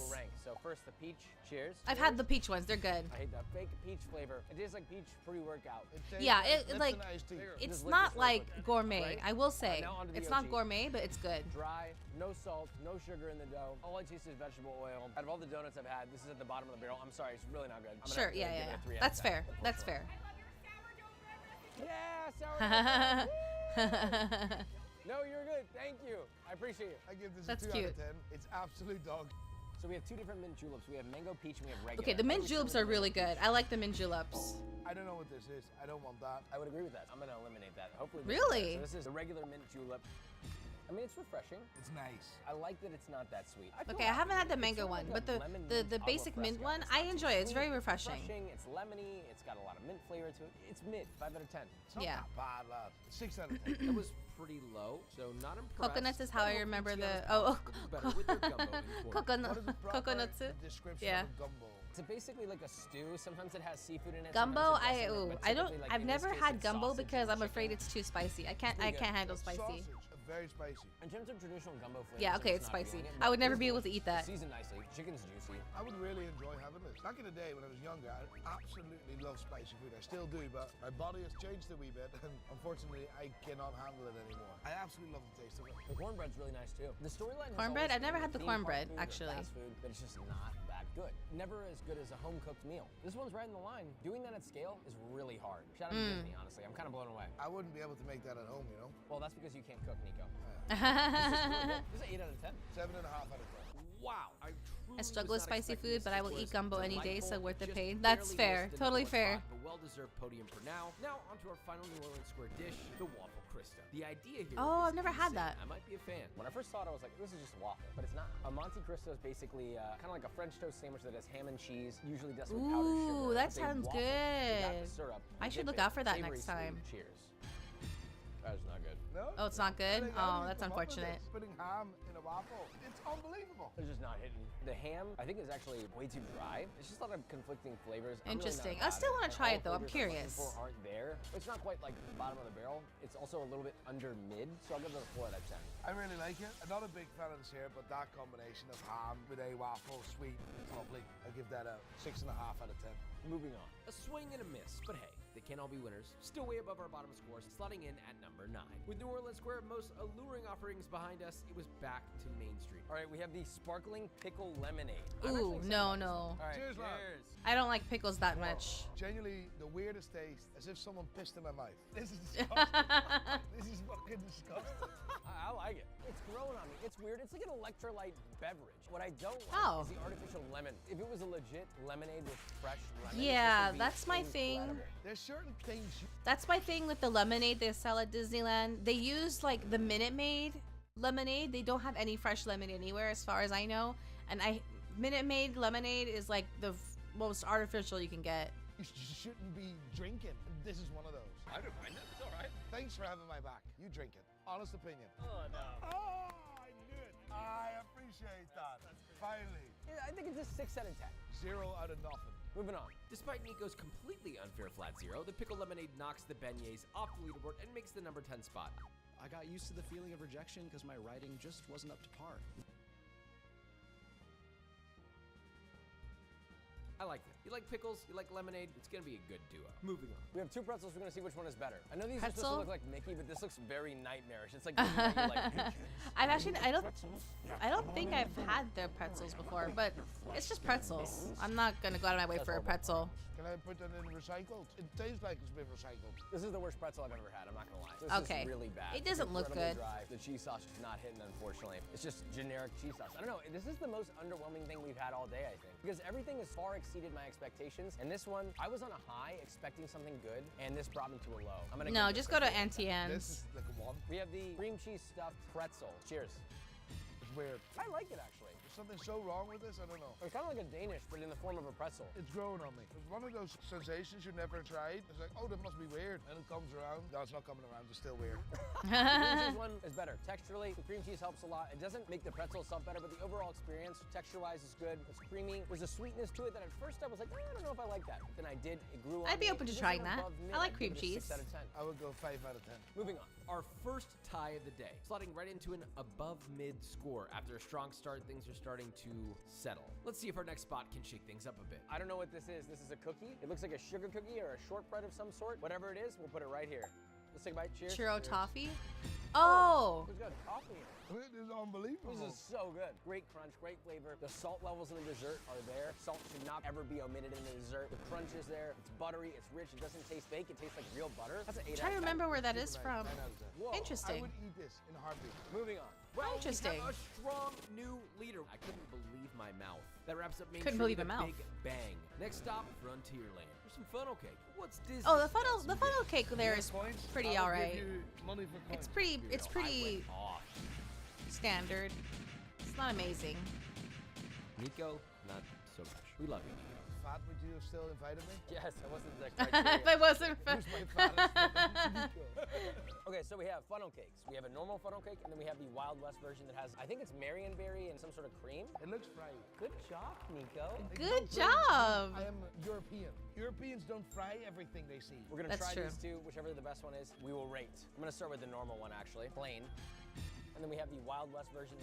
So first the peach. Cheers. I've had the peach ones. They're good. I hate that fake peach flavor. It tastes like peach pre-workout. Yeah, it's not like gourmet. Right? I will say it's not gourmet, but it's good. Dry, no salt, no sugar in the dough. All I taste is vegetable oil. Out of all the donuts I've had, this is at the bottom of the barrel. I'm sorry, it's really not good. Sure, yeah. That's fair. That's fair. Yeah, sour. No, you're good. Thank you. I appreciate it. I give this a 2 out of 10. It's absolute dog. So we have 2 different mint juleps. We have mango peach and we have regular. Okay, the mint juleps are really good. I like the mint juleps. I don't know what this is. I don't want that. I would agree with that. I'm gonna eliminate that. Hopefully. Really? So this is a regular mint julep. I mean, it's refreshing. It's nice. I like that it's not that sweet. Okay, I haven't had the mango one, but the basic mint one, I enjoy it. It's very refreshing. It's lemony. It's got a lot of mint flavor to it. It's mid, 5 out of 10. It's not that bad, lad. 6 out of 10. It was pretty low, so not impressed. Coconuts is how I remember the coconuts. Yeah. It's basically like a stew. Sometimes it has seafood in it. Gumbo, I've never had gumbo because I'm afraid it's too spicy. I can't handle spicy. Very spicy. In terms of traditional gumbo flavors, yeah, okay, it's spicy. I would never be able to eat that. Seasoned nicely. Chicken's juicy. I would really enjoy having this. Back in the day when I was younger, I absolutely loved spicy food. I still do, but my body has changed a wee bit, and unfortunately, I cannot handle it anymore. I absolutely love the taste of it. The cornbread's really nice too. The storyline. Cornbread? I've never had the cornbread, actually. Fast food, but it's just not that good. Never as good as a home-cooked meal. This one's right in the line. Doing that at scale is really hard. Shout out to Disney, honestly. I'm kind of blown away. I wouldn't be able to make that at home, you know? Well, that's because you can't cook, Nico. This is an 8 out of 10. 7.5 out of 10. Wow. I struggle with spicy food, but I will eat gumbo any day, so worth the pain. That's fair. Totally fair. A well-deserved podium for now. Now onto our final New Orleans Square dish, the waffle Krista. The idea here. Oh, is I've never had insane. that. I might be a fan. When I first saw it, I was like, this is just a waffle, but it's not. A Monte Cristo is basically kind of like a French toast sandwich that has ham and cheese, usually dusted with powdered sugar. Ooh, that They sounds waffle, they got the good. syrup, I they should dip look it, out for that savory next time. sweet. Cheers. That is not good. No? Oh, it's not good? Oh, that's come up with unfortunate. this. Putting ham in a waffle. It's unbelievable. It's just not hitting. The ham, I think, is actually way too dry. It's just a lot of conflicting flavors. Interesting. I still want to try it though. I'm curious. Aren't there. It's not quite like the bottom of the barrel. It's also a little bit under mid, so I'll give it a 4 out of 10. I really like it. I'm not a big fan of this here, but that combination of ham with a waffle, sweet, it's lovely. I give that a 6.5 out of 10. Moving on. A swing and a miss, but hey, they can't all be winners. Still way above our bottom scores, slotting in at number 9. With New Orleans Square most alluring offerings behind us, it was back to Main Street. All right, we have the sparkling pickle lemonade. Ooh, no. All right, Cheers, lad. I don't like pickles that much. Genuinely, the weirdest taste, as if someone pissed in my mouth. This is disgusting. This is fucking disgusting. I like it. It's growing on me. It's weird. It's like an electrolyte beverage. What I don't like is the artificial lemon. If it was a legit lemonade with fresh lemon, Yeah, that's my thing. There's certain things. That's my thing with the lemonade they sell at Disneyland. They use like the Minute Maid lemonade. They don't have any fresh lemonade anywhere as far as I know. And Minute Maid lemonade is like the most artificial you can get. You shouldn't be drinking. This is one of those. I don't mind it. It's all right. Thanks for having my back. You drink it. Honest opinion. Oh, no. Oh, I knew it. I appreciate that. Finally. Yeah, I think it's a 6 out of 10. 0 out of nothing. Moving on. Despite Nico's completely unfair flat 0, the pickle lemonade knocks the beignets off the leaderboard and makes the number 10 spot. I got used to the feeling of rejection because my writing just wasn't up to par. I like it. You like pickles, you like lemonade, it's gonna be a good duo. Moving on. We have 2 pretzels. We're gonna see which one is better. I know these are supposed Pretzel? to look like Mickey, but this looks very nightmarish. It's like, like I've actually I don't think I've had their pretzels before, but it's just pretzels. I'm not gonna go out of my way for a pretzel. Can I put that in recycled? It tastes like it's been recycled. This is the worst pretzel I've ever had. I'm not gonna lie. This Okay. is really bad. It doesn't It's look incredibly good. Dry. The cheese sauce is not hitting, unfortunately. It's just generic cheese sauce. I don't know. This is the most underwhelming thing we've had all day, I think, because everything has far exceeded my expectations. And this one, I was on a high expecting something good, and this brought me to a low. I'm gonna No, give just this go to a- Auntie This Anne's. is like a 1. We have the cream cheese stuffed pretzel. Cheers. It's weird. I like it actually. There's something so wrong with this, I don't know. It's kind of like a Danish, but in the form of a pretzel. It's growing on me. It's one of those sensations you never tried. It's like, oh, that must be weird. And it comes around. No, it's not coming around. It's still weird. The cream cheese one is better. Texturally, the cream cheese helps a lot. It doesn't make the pretzel itself better, but the overall experience, texture-wise, is good. It's creamy. There's a sweetness to it that at first I was like, I don't know if I like that. Then I did. It grew on I'd be me. open to This trying one that. above mid, I like I'd give cream it a 6 cheese. out of 10. I would go 5 out of 10. Moving on. Our first tie of the day, slotting right into an above mid score. After a strong start, things are starting to settle. Let's see if our next spot can shake things up a bit. I don't know what this is. This is a cookie. It looks like a sugar cookie or a shortbread of some sort. Whatever it is, we'll put it right here. Let's take a bite. Cheers. Churro Cheers. toffee? Oh! Who's got coffee in it? It is unbelievable. This is so good. Great crunch, great flavor. The salt levels in the dessert are there. Salt should not ever be omitted in the dessert. The crunch is there. It's buttery. It's rich. It doesn't taste fake. It tastes like real butter. That's an 8 Trying to remember where that is from. Whoa. Interesting. I would eat this in a heartbeat. Moving on. Well, Interesting. We have a strong new leader. I couldn't believe my mouth. That wraps up Main Couldn't Street believe with a my mouth. big bang. Next stop, Frontierland. For some funnel cake. What's Disney? Oh, the funnel cake there is pretty alright. Money for coins. It's pretty I went off. standard. It's not amazing. Nico, not so much. We love you, Nico. Fat, would you have still invited me? Yes, I wasn't the criteria. If I wasn't Who's my fattest? Okay, so we have funnel cakes. We have a normal funnel cake, and then we have the Wild West version that has, I think it's Marionberry and some sort of cream. It looks fried. Good job, Nico. Good job. I am European. Europeans don't fry everything they see. We're gonna That's try true. these two, whichever the best one is, we will rate. I'm gonna start with the normal one, actually. Plain. And then we have the Wild West version.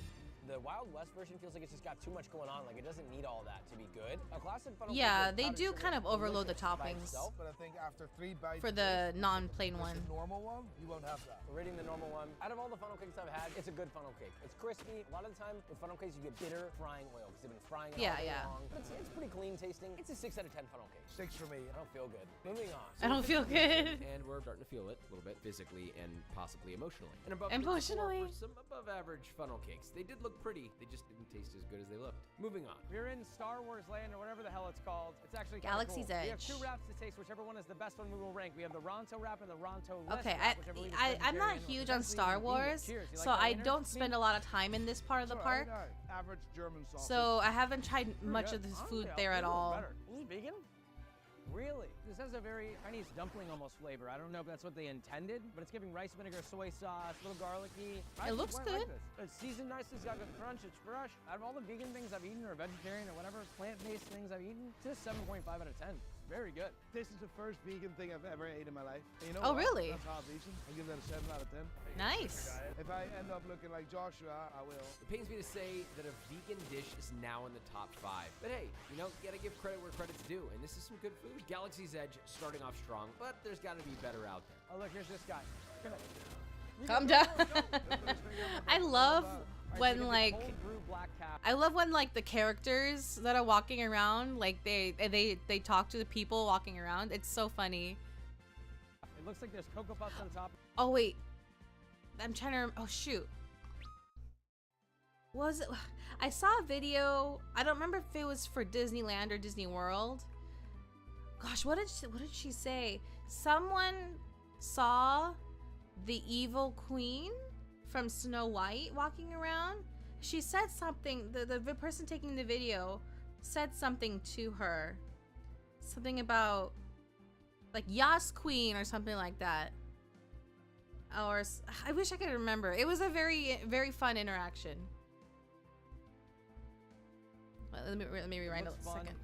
The Wild West version feels like it's just got too much going on. Like it doesn't need all that to be good. A classic funnel Yeah, cake they with do powdered kind of sugar overload the delicious by toppings itself, But I think after 3 bites for of the this, non-plain one. the normal one, you won't have that. We're rating the normal one. Out of all the funnel cakes I've had, it's a good funnel cake. It's crispy. A lot of the time with funnel cakes, you get bitter frying oil because they've been frying it all day long. But it's pretty clean tasting. It's a 6 out of 10 funnel cake. 6 for me. I don't feel good. Moving on. I don't feel good. And we're starting to feel it a little bit physically and possibly emotionally. And Emotionally. for some above average funnel cakes. They did look pretty. They just didn't taste as good as they looked. Moving on. We're in Star Wars land or whatever the hell it's called. It's actually Galaxy's cool. We have Edge. 2 wraps to taste. Whichever one is the best one we will rank. We have the Ronto wrap and the Ronto less Okay, wrap, which I believe is I'm not vegetarian or huge on potentially Star even vegan. Wars, Cheers. You so like I that, don't Tanner? spend a lot of time in this part of the park. Average German sausage. So I haven't tried much good. of this Honestly, food I'll there say at it was all. better. This is vegan? Really? This has a very Chinese dumpling almost flavor. I don't know if that's what they intended, but it's giving rice vinegar, soy sauce, a little garlicky. It looks good. Like this. It's seasoned nicely, it's got good crunch, it's fresh. Out of all the vegan things I've eaten, or vegetarian, or whatever, plant-based things I've eaten, it's a 7.5 out of 10. Very good. This is the first vegan thing I've ever ate in my life. And you know Oh, what? really? That's half decent. I'll give that a 7 out of 10. Nice. If I end up looking like Joshua, I will. It pains me to say that a vegan dish is now in the top 5. But hey, you know, you gotta give credit where credit's due, and this is some good food. Galaxy's Edge starting off strong, but there's gotta be better out there. Oh, look, here's this guy. Come on. Calm down. I love when like the characters that are walking around, like they talk to the people walking around. It's so funny. It looks like there's Cocoa Puffs on top. Oh wait, I'm trying to. Oh shoot. Was it? I saw a video. I don't remember if it was for Disneyland or Disney World. Gosh, what did she say? Someone saw the evil queen from Snow White walking around. She said something. The person taking the video said something to her. Something about like Yas Queen or something like that. Or I wish I could remember. It was a very, very fun interaction. Let me rewind a second.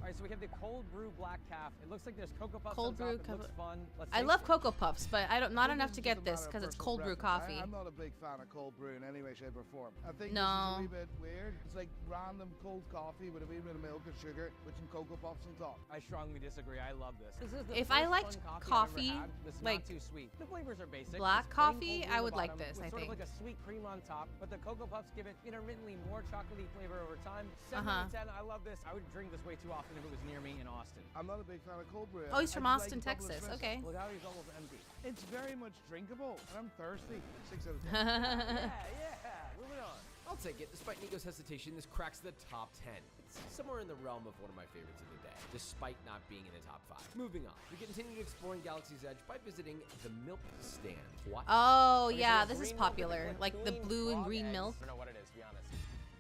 Alright, so we have the cold brew black calf. It looks like there's Cocoa Puffs Cold on top. brew. It looks fun. Let's I taste love it. Cocoa Puffs, but not enough to get this because it's cold brew coffee. I'm not a big fan of cold brew in any way, shape, or form. I think No. this is a wee bit weird. It's like random cold coffee with a wee bit of milk and sugar with some Cocoa Puffs on top. I strongly disagree. I love this. This is the If I first liked fun coffee, I've ever had that's like not too sweet. The flavors are basic. black It's plain coffee, cold brew I on would the like bottom this, with I sort think. of like a sweet cream on top, but the Cocoa Puffs give it intermittently more chocolatey flavor over time. 7 out of 10. I love this. I would drink this way too often if it was near me in Austin. I'm not a big fan of cold brew. Oh, he's from I Austin, like double Texas. espresso. Okay. Look how he's almost empty. It's very much drinkable, and I'm thirsty. 6 out of 10. Yeah. Moving on. I'll take it. Despite Nico's hesitation, this cracks the top 10. It's somewhere in the realm of one of my favorites of the day, despite not being in the top 5. Moving on. We continue exploring Galaxy's Edge by visiting the milk stand. What? Oh Okay, yeah, so this is green milk with popular. Like the clean blue and frog green eggs. milk. I don't know what it is, to be honest.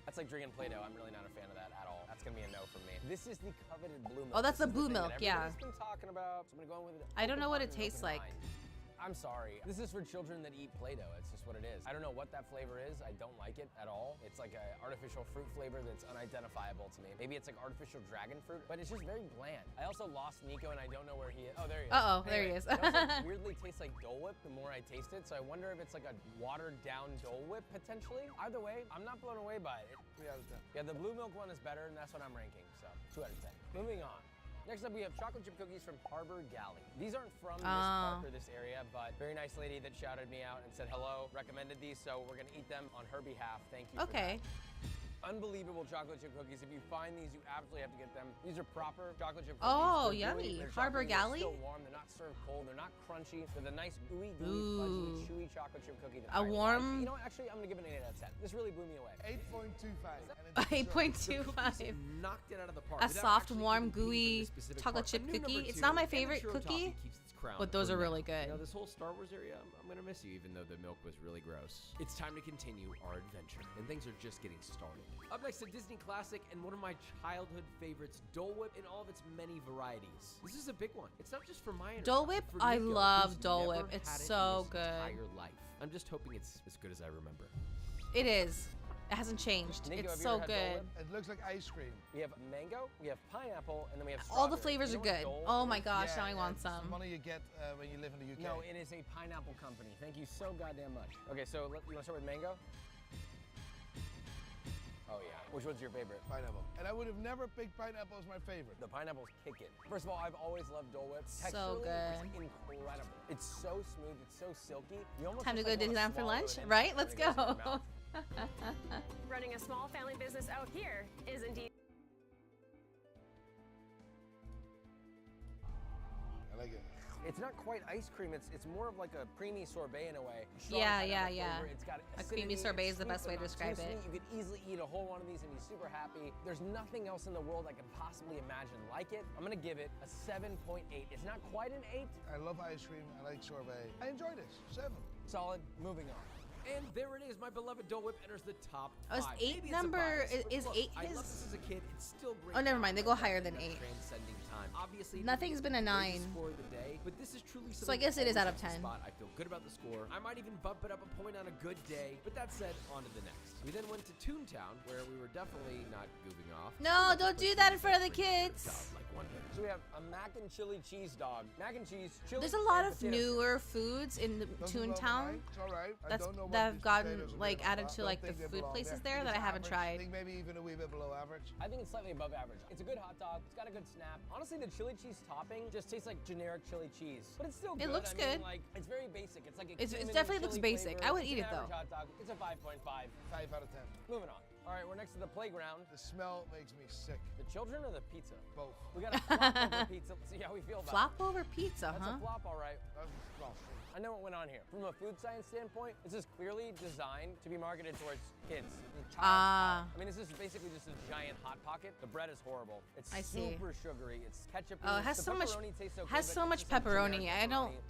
That's like drinking Play-Doh. I'm really not a fan of that at all. That's gonna be a no from me. This is the coveted blue milk. Oh, that's This the is blue thing milk, that yeah. everybody's been talking about. So I'm gonna go in with I don't know what it cocoa tastes milk in like. mind. I'm sorry. This is for children that eat Play-Doh. It's just what it is. I don't know what that flavor is. I don't like it at all. It's like an artificial fruit flavor that's unidentifiable to me. Maybe it's like artificial dragon fruit, but it's just very bland. I also lost Nico and I don't know where he is. Oh, there he is. Uh-oh, there he is. It also weirdly tastes like Dole Whip the more I taste it, so I wonder if it's like a watered down Dole Whip potentially. Either way, I'm not blown away by it. 3 out of 10. Yeah, the blue milk one is better, and that's what I'm ranking, so 2 out of 10. Moving on. Next up, we have chocolate chip cookies from Harbor Galley. These aren't from this park or this area, but very nice lady that shouted me out and said hello, recommended these, so we're gonna eat them on her behalf. Thank you for that. Unbelievable chocolate chip cookies. If you find these, you absolutely have to get them. These are proper chocolate chip cookies. Oh, They're yummy. gooey, they're Harbor chocolatey, Galley? They're still warm.'re not served cold. They're not crunchy. They're the nice gooey, Ooh. fudgy, chewy chocolate chip cookie that A I like. warm- You know what? Actually, I'm gonna give it an 8 out of 10. This really blew me away. 8.25. 8.25. Knocked it out of the park. A without soft, actually warm, even being from gooey the specific chocolate park. chip And new cookie. number It's 2, not my favorite Amateur cookie, Toffee keeps its crown but those for are now. really good. You know, this whole Star Wars area, I'm gonna miss you, even though the milk was really gross. It's time to continue our adventure, and things are just getting started. Up next, a Disney classic and one of my childhood favorites, Dole Whip in all of its many varieties. This is a big one. It's not just for my Dole Whip? for I Nico, love who's Dole never Whip. It's had it in so his good. entire life. I'm just hoping it's as good as I remember. It is. It hasn't changed. Nico, It's have you so ever had Dole good. Whip? It looks like ice cream. We have mango, we have pineapple, and then we have All the strawberry. flavors You are know what good. Dole Oh is? my gosh, now I Yeah, want it's some. the money you get when you live in the UK. No, it is a pineapple company. Thank you so goddamn much. Okay, so you want to start with mango? Oh yeah. Which one's your favorite? Pineapple. And I would have never picked pineapple as my favorite. The pineapples kick it. First of all, I've always loved Dole Whip. So Texturally, good. It's incredible. It's so smooth. It's so silky. You almost Time to just, go like, wanna Disneyland for swallow lunch, it in right? when Let's it goes in your go. mouth. Running a small family business out here is indeed. I like it. It's not quite ice cream. It's more of like a creamy sorbet in a way. Strong Yeah, pineapple yeah. flavor. It's got A creamy acidity, sorbet it's is the sweet, best way but to not too describe it. sweet. You could easily eat a whole one of these and be super happy. There's nothing else in the world I can possibly imagine like it. I'm gonna give it a 7.8. It's not quite an 8. I love ice cream. I like sorbet. I enjoy this. 7. Solid. Moving on. And there it is, my beloved Dole Whip enters the top Oh, is 5. 8 Maybe it's a number- bias, but is look, 8 I his- loved this as a kid. It's still great. Oh, never now. mind. They go I higher love than that 8. Transcending time. Obviously, Nothing's been a 9. Score of the day, but this is truly So I guess it is out of 10. Spot. I feel good about the score. I might even bump it up a point on a good day. But that said, on to the next. We then went to Toontown, where we were definitely not goofing off. No, don't do that in front of the kids. Like wonder. So we have a mac and chili cheese dog. Mac and cheese, chili. There's a lot and of potato chip. newer foods in the Toontown It's all right. I that's don't know what that have these gotten potatoes are like doing. added I to don't like the think they food belong places there. there that I It's haven't average. tried. I think maybe even a wee bit below average. I think it's slightly above average. It's a good hot dog. It's got a good snap. Honestly, the chili cheese topping just tastes like generic chili cheese, but it's still good. It looks I mean, good. like it's very basic. It's like a It cumin definitely and looks chili basic. flavor. I would It's eat an it, though. average hot dog. It's a 5.5. 5 out of 10. Moving on. All right, we're next to the playground. The smell makes me sick. The children or the pizza? Both. We got a flop over pizza. Let's see how we feel about Flop it. over pizza, That's huh? a flop, all right. That's a flop. I know what went on here. From a food science standpoint, this is clearly designed to be marketed towards kids. The child's Ah. palate. I mean, this is basically just a giant hot pocket. The bread is horrible. It's I see. super sugary. It's ketchup. Oh, it has so much pepperoni.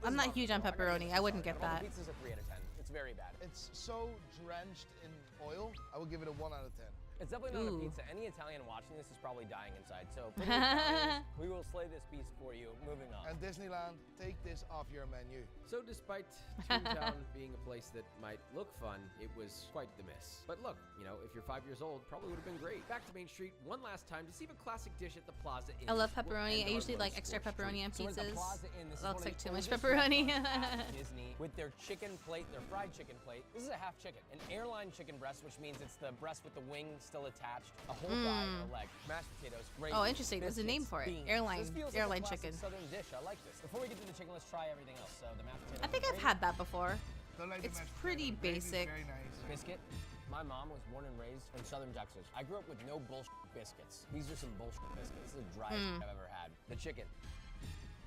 I'm not huge on pepperoni. I wouldn't get that. The pizza's a 3 out of 10. It's very bad. It's so drenched in oil, I would give it a 1 out of 10. It's definitely not Ooh. a pizza. Any Italian watching this is probably dying inside. So, for the Italians, we will slay this beast for you. Moving on. And Disneyland, take this off your menu. So despite Toontown being a place that might look fun, it was quite the miss. But look, you know, if you're 5 years old, probably would have been great. Back to Main Street one last time to see if a classic dish at the Plaza Inn. I love will pepperoni. end I our usually low like extra score pepperoni on So we're at the pizzas. Plaza Inn. This is That one looks of like the too much oldest pepperoni. restaurants at Disney with their chicken plate, their fried chicken plate. This is a half chicken, an airline chicken breast, which means it's the breast with the wing still attached, a whole thigh, and a leg, mashed potatoes, gravy. Oh, interesting. There's a name biscuits, for it. beans. Airline- This feels airline like a classic chicken. Southern dish. I like this. Before we get to the chicken, let's try everything else. So the mashed potatoes. I think and I've gravy. had that before. Don't like the It's mashed pretty potatoes. Gravy's basic. Very nice. Biscuit. My mom was born and raised in Southern Texas. I grew up with no bullshit biscuits. These are some bullshit biscuits. This is the driest Mm. I've ever had. The chicken.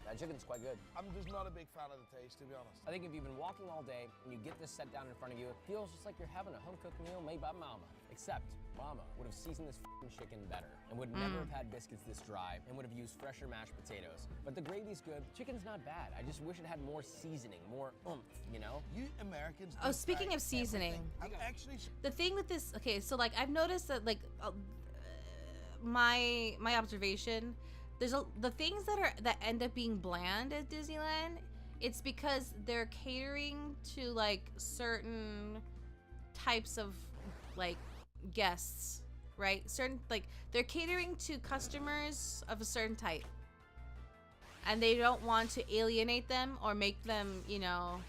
That chicken's quite good. I'm just not a big fan of the taste, to be honest. I think if you've been walking all day and you get this set down in front of you, it feels just like you're having a home-cooked meal made by mama. Except mama would have seasoned this f***ing chicken better and would never have had biscuits this dry and would have used fresher mashed potatoes. But the gravy's good. Chicken's not bad. I just wish it had more seasoning, more oomph, you know? You Americans. Oh, eat speaking back of seasoning, everything. I'm actually. the thing with this, okay, so like I've noticed that like my observation, the things that end up being bland at Disneyland, it's because they're catering to like certain types of like guests, right? Certain, like they're catering to customers of a certain type, and they don't want to alienate them or make them, you know,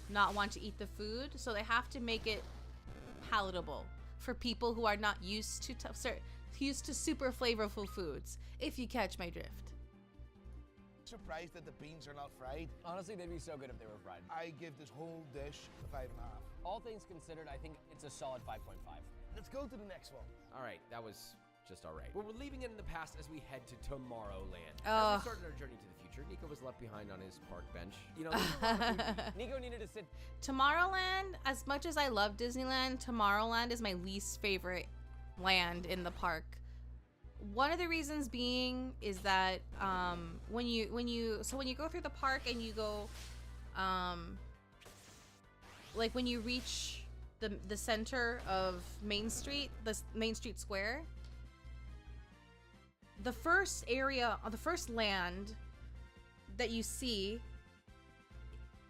not want to eat the food, so they have to make it palatable for people who are not used to super flavorful foods, if you catch my drift. Surprised that the beans are not fried. Honestly, they'd be so good if they were fried. I give this whole dish a 5.5. All things considered, I think it's a solid 5.5. Let's go to the next one. All right, that was just all right. Well, we're leaving it in the past as we head to Tomorrowland. Ugh. As we started our journey to the future, Nico was left behind on his park bench. You know, Nico needed to sit. Tomorrowland, as much as I love Disneyland, Tomorrowland is my least favorite land in the park. One of the reasons being is that when you go through the park and you go like when you reach the center of Main Street, the Main Street Square, the first area, the first land that you see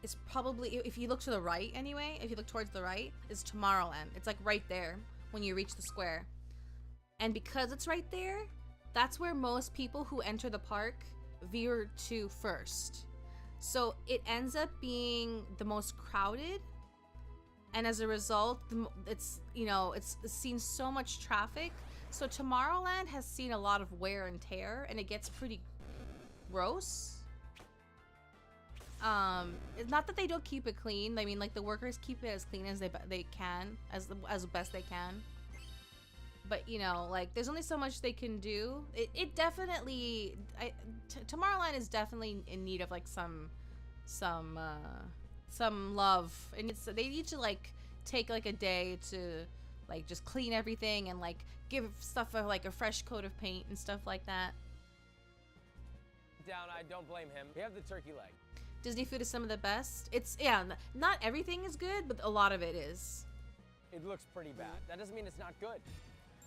is probably, if you look to the right anyway, if you look towards the right, is Tomorrowland. It's like right there when you reach the square. And because it's right there, that's where most people who enter the park veer to first. So it ends up being the most crowded. And as a result, it's seen so much traffic. So Tomorrowland has seen a lot of wear and tear, and it gets pretty gross. It's not that they don't keep it clean. I mean, like, the workers keep it as clean as they can, as best they can. But, you know, like, there's only so much they can do. It definitely, Tomorrowland is definitely in need of, like, some love. And they need to, like, take, like, a day to, like, just clean everything and, like, give stuff a fresh coat of paint and stuff like that. Down, I don't blame him. We have the turkey leg. Disney food is some of the best. Not everything is good, but a lot of it is. It looks pretty bad. That doesn't mean it's not good.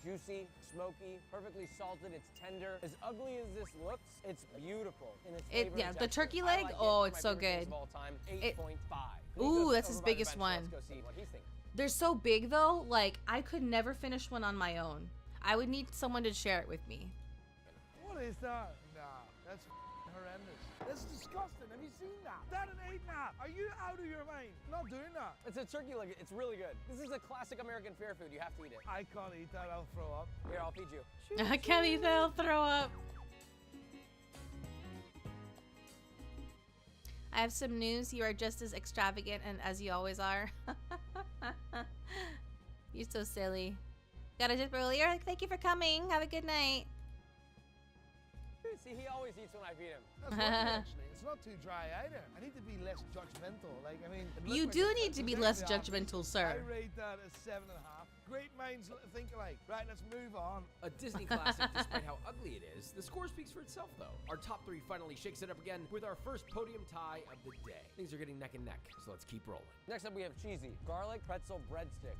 Juicy, smoky, perfectly salted, it's tender. As ugly as this looks, it's beautiful in its flavor and The texture. turkey leg, it's so good. 8.5. Ooh, that's his biggest one. Let's go see what he's thinking. They're so big though, like, I could never finish one on my own. I would need someone to share it with me. What is that? Nah, that's horrendous. That's disgusting. Have you seen that? That and 8.5. Are you out of your mind? Not doing that. It's a turkey leg. It's really good. This is a classic American fare food. You have to eat it. I can't eat that. I'll throw up. Here, I'll feed you. I can't eat that, I'll throw up. I have some news. You are just as extravagant and as you always are. You're so silly. Got a dip earlier? Thank you for coming. Have a good night. See, he always eats when I feed him. That's lovely, actually. It's not too dry either. I need to be less judgmental. Like, I mean, You do need to be less judgmental, sir. I rate that as 7.5. Great minds think alike. Right, let's move on. A Disney classic, despite how ugly it is. The score speaks for itself, though. Our top three finally shakes it up again with our first podium tie of the day. Things are getting neck and neck, so let's keep rolling. Next up, we have cheesy garlic pretzel breadstick.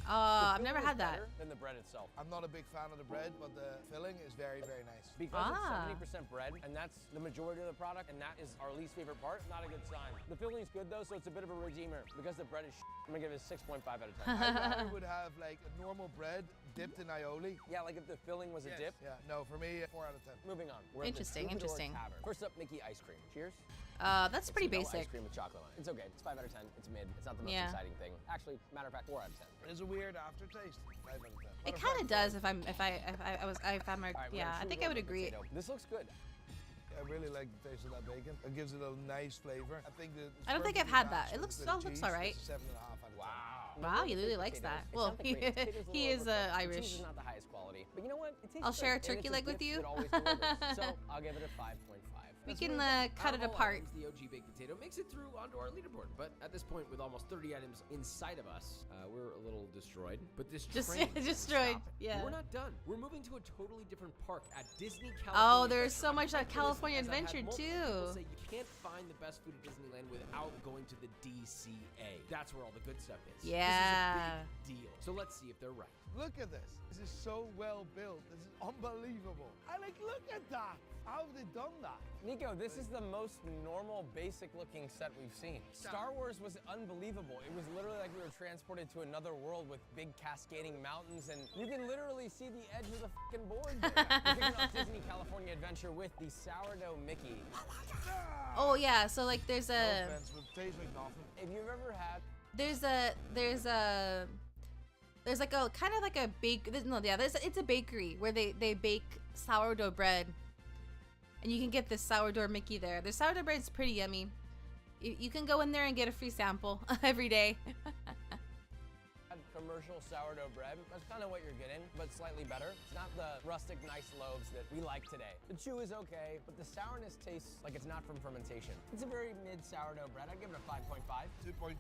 I've never had that. Than the bread itself. I'm not a big fan of the bread, but the filling is very, very nice. Because it's 70% bread, and that's the majority of the product, and that is our least favorite part, not a good sign. The filling's good though, so it's a bit of a redeemer. Because the bread is I'm gonna give it a 6.5 out of 10. I would have like a normal bread dipped in aioli. Yeah, like if the filling was a dip. Yeah, no, for me, 4 out of 10. Moving on. Interesting. First up, Mickey ice cream. Cheers. That's pretty Ice basic. cream with chocolate on it. It's okay. It's 5 out of 10. It's mid. It's not the most exciting thing. Actually, matter of fact, 4 out of 10. There's a weird aftertaste. 5 out of 10. It kind of does if I think I would agree. This looks good. I really like the taste of that bacon. It gives it a nice flavor. I don't think I've had that. It looks all right. 7.5 out of 10. Wow, he really likes that. Well, he is Irish. The cheese is not the highest quality, but you know what? It tastes I'll good, share a and turkey it's leg with dip you. that always delivers. So I'll give it a 5.5. We can cut it apart. The OG baked potato makes it through onto our leaderboard, but at this point, with almost 30 items inside of us, we're a little destroyed. But this train destroyed. But Yeah. we're not done. We're moving to a totally different park at Disney California. Oh, there's so much Adventure. at California As I've had Adventure multiple people too. say you can't find the best food at Disneyland without going to the DCA. That's where all the good stuff is. Yeah. This is a big deal. So let's see if they're right. Look at this. This is so well built. This is unbelievable. Look at that. How have they done that? Nico, this is the most normal, basic-looking set we've seen. Star Wars was unbelievable. It was literally like we were transported to another world with big cascading mountains, and you can literally see the edge of the fucking board there. We're kicking off Disney California Adventure with the sourdough Mickey. Oh yeah, so like there's a. No offense, but it tastes like nothing. If you've ever had. There's like a kind of like a it's a bakery where they bake sourdough bread, and you can get this sourdough Mickey there. The sourdough bread's pretty yummy. You can go in there and get a free sample every day. Commercial sourdough bread. That's kind of what you're getting, but slightly better. It's not the rustic, nice loaves that we like today. The chew is okay, but the sourness tastes like it's not from fermentation. It's a very mid sourdough bread. I'd give it a 5.5. 2.2.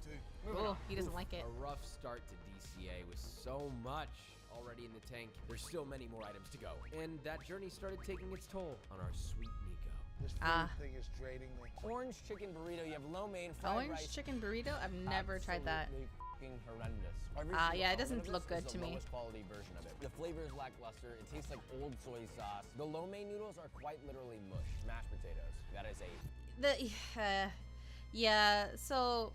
Oh, he doesn't like it. A rough start to DCA with so much already in the tank. There's still many more items to go. And that journey started taking its toll on our sweet Nico. This food thing is draining me. Orange chicken burrito. You have lo mein, fried rice. Orange chicken burrito? I've never tried that. Absolutely horrendous. Yeah, it doesn't look good to me. Lowest quality version of it. The flavor is lackluster. It tastes like old soy sauce. The lo mein noodles are quite literally mush. Mashed potatoes. That is a. Yeah. So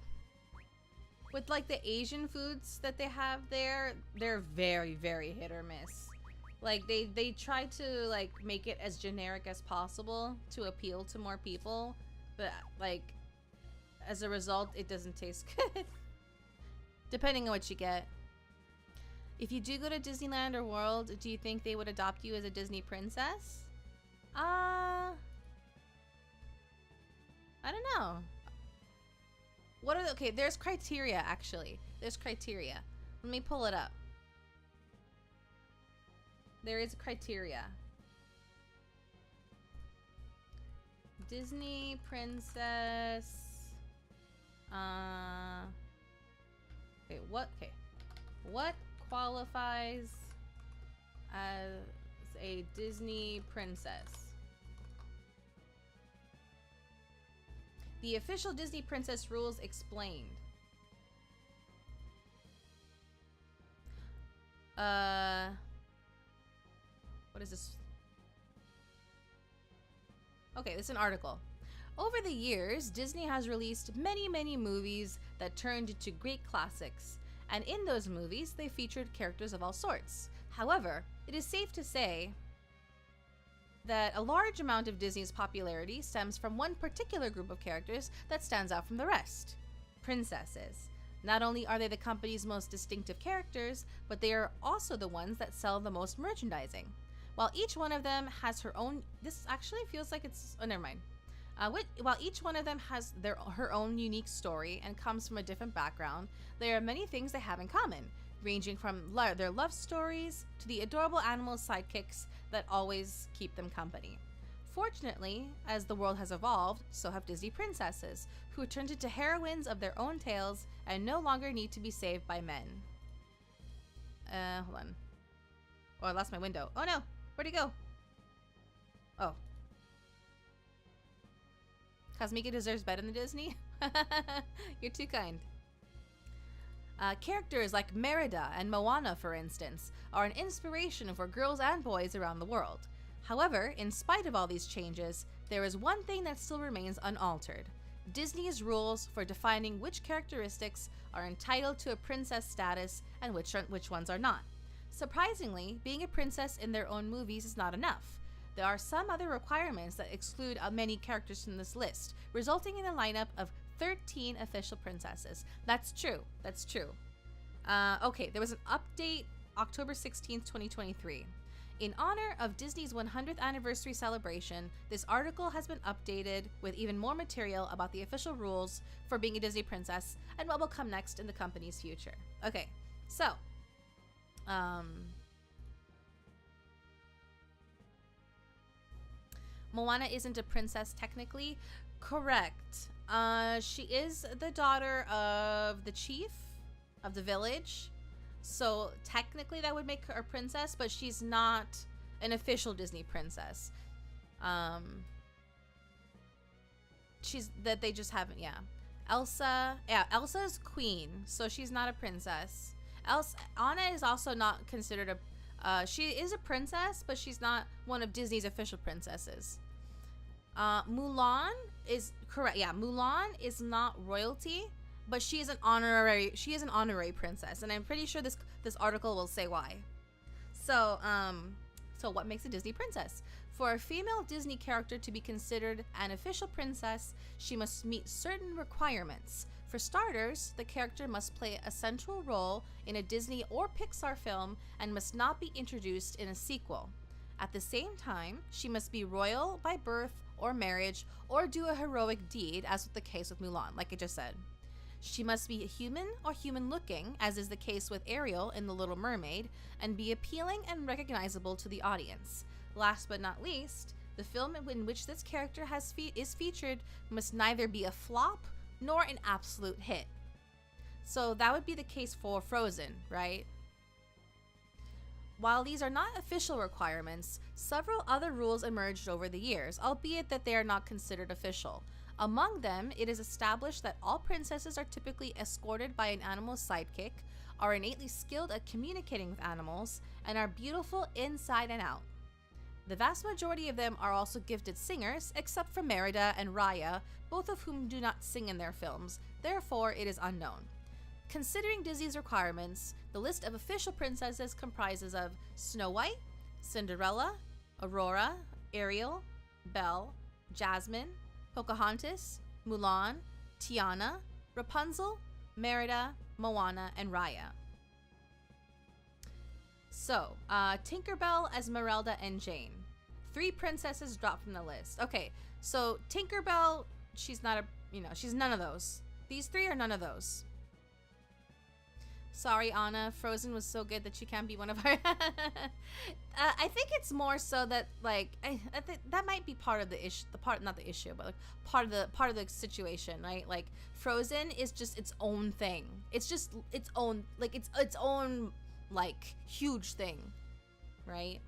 with like the Asian foods that they have there, they're very, very hit or miss. Like they try to like make it as generic as possible to appeal to more people, but like as a result, it doesn't taste good. Depending on what you get. If you do go to Disneyland or World, do you think they would adopt you as a Disney princess? I don't know. What are the, okay, there's criteria actually. There's criteria. Let me pull it up. There is a criteria. Disney princess. Okay, what qualifies as a Disney princess? The official Disney princess rules explained. What is this? Okay, this is an article. Over the years, Disney has released many, many movies that turned into great classics, and in those movies, they featured characters of all sorts. However, it is safe to say that a large amount of Disney's popularity stems from one particular group of characters that stands out from the rest: princesses. Not only are they the company's most distinctive characters, but they are also the ones that sell the most merchandising. While each one of them has her own, this actually feels like it's, oh, never mind. While each one of them has her own unique story and comes from a different background, there are many things they have in common, ranging from their love stories to the adorable animal sidekicks that always keep them company. Fortunately, as the world has evolved, so have Disney princesses, who turned into heroines of their own tales and no longer need to be saved by men. Hold on. Oh, I lost my window. Oh no! Where'd it go? Oh. Kosmika deserves better than Disney? You're too kind. Characters like Merida and Moana, for instance, are an inspiration for girls and boys around the world. However, in spite of all these changes, there is one thing that still remains unaltered: Disney's rules for defining which characteristics are entitled to a princess status and which ones are not. Surprisingly, being a princess in their own movies is not enough. There are some other requirements that exclude many characters from this list, resulting in a lineup of 13 official princesses. That's true. That's true. Okay, there was an update October 16th, 2023. In honor of Disney's 100th anniversary celebration, this article has been updated with even more material about the official rules for being a Disney princess and what will come next in the company's future. Okay, so, Moana isn't a princess technically. Correct. She is the daughter of the chief of the village. So technically that would make her a princess, but she's not an official Disney princess. They just haven't, yeah. Elsa's queen, so she's not a princess. Anna is also not considered she is a princess, but she's not one of Disney's official princesses. Mulan is correct. Yeah, Mulan is not royalty, but she is an honorary princess, and I'm pretty sure this article will say why. So what makes a Disney princess? For a female Disney character to be considered an official princess, she must meet certain requirements. For starters, the character must play a central role in a Disney or Pixar film and must not be introduced in a sequel. At the same time, she must be royal by birth or marriage, or do a heroic deed, as was the case with Mulan, like I just said. She must be human or human-looking, as is the case with Ariel in The Little Mermaid, and be appealing and recognizable to the audience. Last but not least, the film in which this character is featured must neither be a flop nor an absolute hit. So that would be the case for Frozen, right? While these are not official requirements, several other rules emerged over the years, albeit that they are not considered official. Among them, it is established that all princesses are typically escorted by an animal sidekick, are innately skilled at communicating with animals, and are beautiful inside and out. The vast majority of them are also gifted singers, except for Merida and Raya, both of whom do not sing in their films, therefore it is unknown. Considering Disney's requirements, the list of official princesses comprises of Snow White, Cinderella, Aurora, Ariel, Belle, Jasmine, Pocahontas, Mulan, Tiana, Rapunzel, Merida, Moana, and Raya. So, Tinkerbell, Esmeralda, and Jane. 3 princesses dropped from the list. Okay, so Tinkerbell, she's not she's none of those. These 3 are none of those. Sorry, Anna. Frozen was so good that she can't be one of our... I think it's more so that, like, I think that might be part of the issue. Not the issue, but like part of the situation, right? Like, Frozen is just its own thing. It's just its own, like, its own, like, huge thing, right?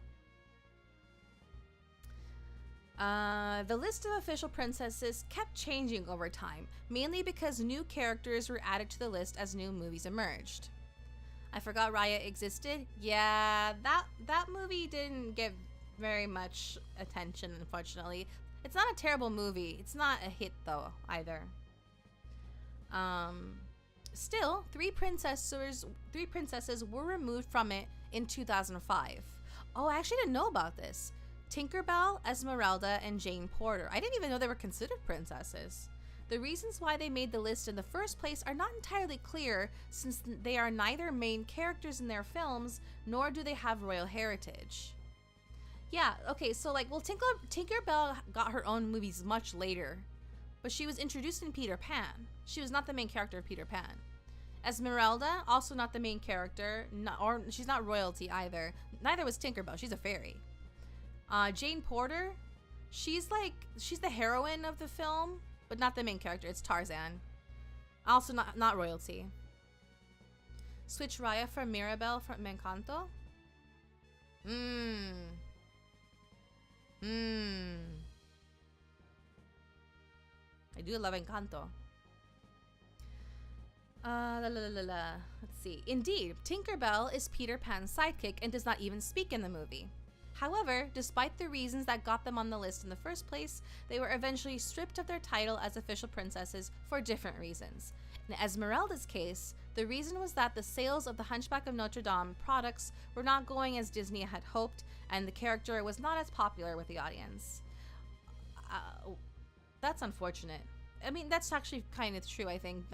The list of official princesses kept changing over time, mainly because new characters were added to the list as new movies emerged. I forgot Raya existed. Yeah, that movie didn't get very much attention, unfortunately. It's not a terrible movie. It's not a hit, though, either. Still, 3 princesses were removed from it in 2005. Oh, I actually didn't know about this. Tinkerbell, Esmeralda, and Jane Porter. I didn't even know they were considered princesses. The reasons why they made the list in the first place are not entirely clear, since they are neither main characters in their films, nor do they have royal heritage. Yeah, okay, so like, well, Tinkerbell got her own movies much later, but she was introduced in Peter Pan. She was not the main character of Peter Pan. Esmeralda, also not the main character, or she's not royalty either. Neither was Tinkerbell, she's a fairy. Jane Porter, she's the heroine of the film, but not the main character. It's Tarzan. Also not royalty. Switch Raya for Mirabel from Encanto. I do love Encanto. Let's see. Indeed, Tinkerbell is Peter Pan's sidekick and does not even speak in the movie. However, despite the reasons that got them on the list in the first place, they were eventually stripped of their title as official princesses for different reasons. In Esmeralda's case, the reason was that the sales of the Hunchback of Notre Dame products were not going as Disney had hoped, and the character was not as popular with the audience. That's unfortunate. I mean, that's actually kind of true, I think.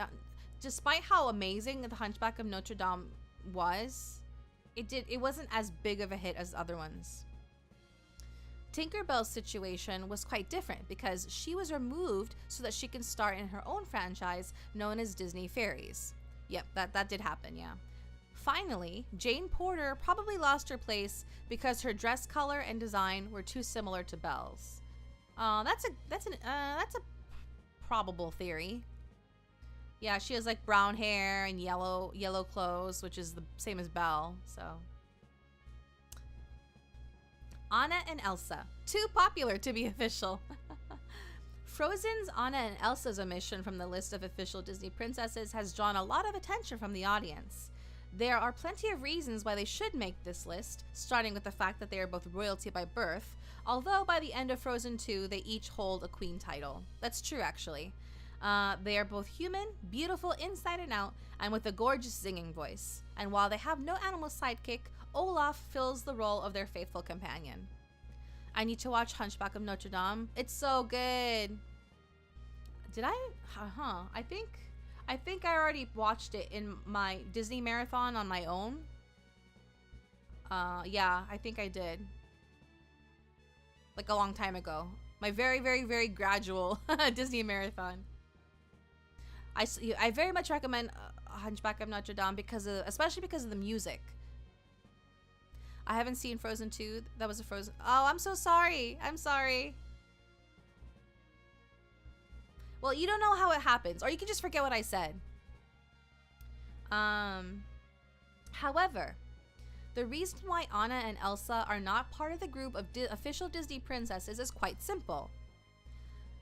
Despite how amazing the Hunchback of Notre Dame was, it wasn't as big of a hit as other ones. Tinkerbell's situation was quite different because she was removed so that she can star in her own franchise known as Disney Fairies. Yep, that did happen, yeah. Finally, Jane Porter probably lost her place because her dress color and design were too similar to Belle's. That's a probable theory. Yeah, she has like brown hair and yellow clothes, which is the same as Belle, so. Anna and Elsa, too popular to be official. Frozen's Anna and Elsa's omission from the list of official Disney princesses has drawn a lot of attention from the audience. There are plenty of reasons why they should make this list, starting with the fact that they are both royalty by birth, although by the end of Frozen 2, they each hold a queen title. That's true, actually. They are both human, beautiful inside and out, and with a gorgeous singing voice. And while they have no animal sidekick, Olaf fills the role of their faithful companion. I need to watch Hunchback of Notre Dame. It's so good. Did I? I think I already watched it in my Disney marathon on my own. Yeah, I think I did. Like a long time ago. My very, very, very gradual Disney marathon. I very much recommend Hunchback of Notre Dame especially because of the music. I haven't seen Frozen 2. That was a Frozen. Oh, I'm so sorry. I'm sorry. Well, you don't know how it happens, or you can just forget what I said. However, the reason why Anna and Elsa are not part of the group of official Disney princesses is quite simple.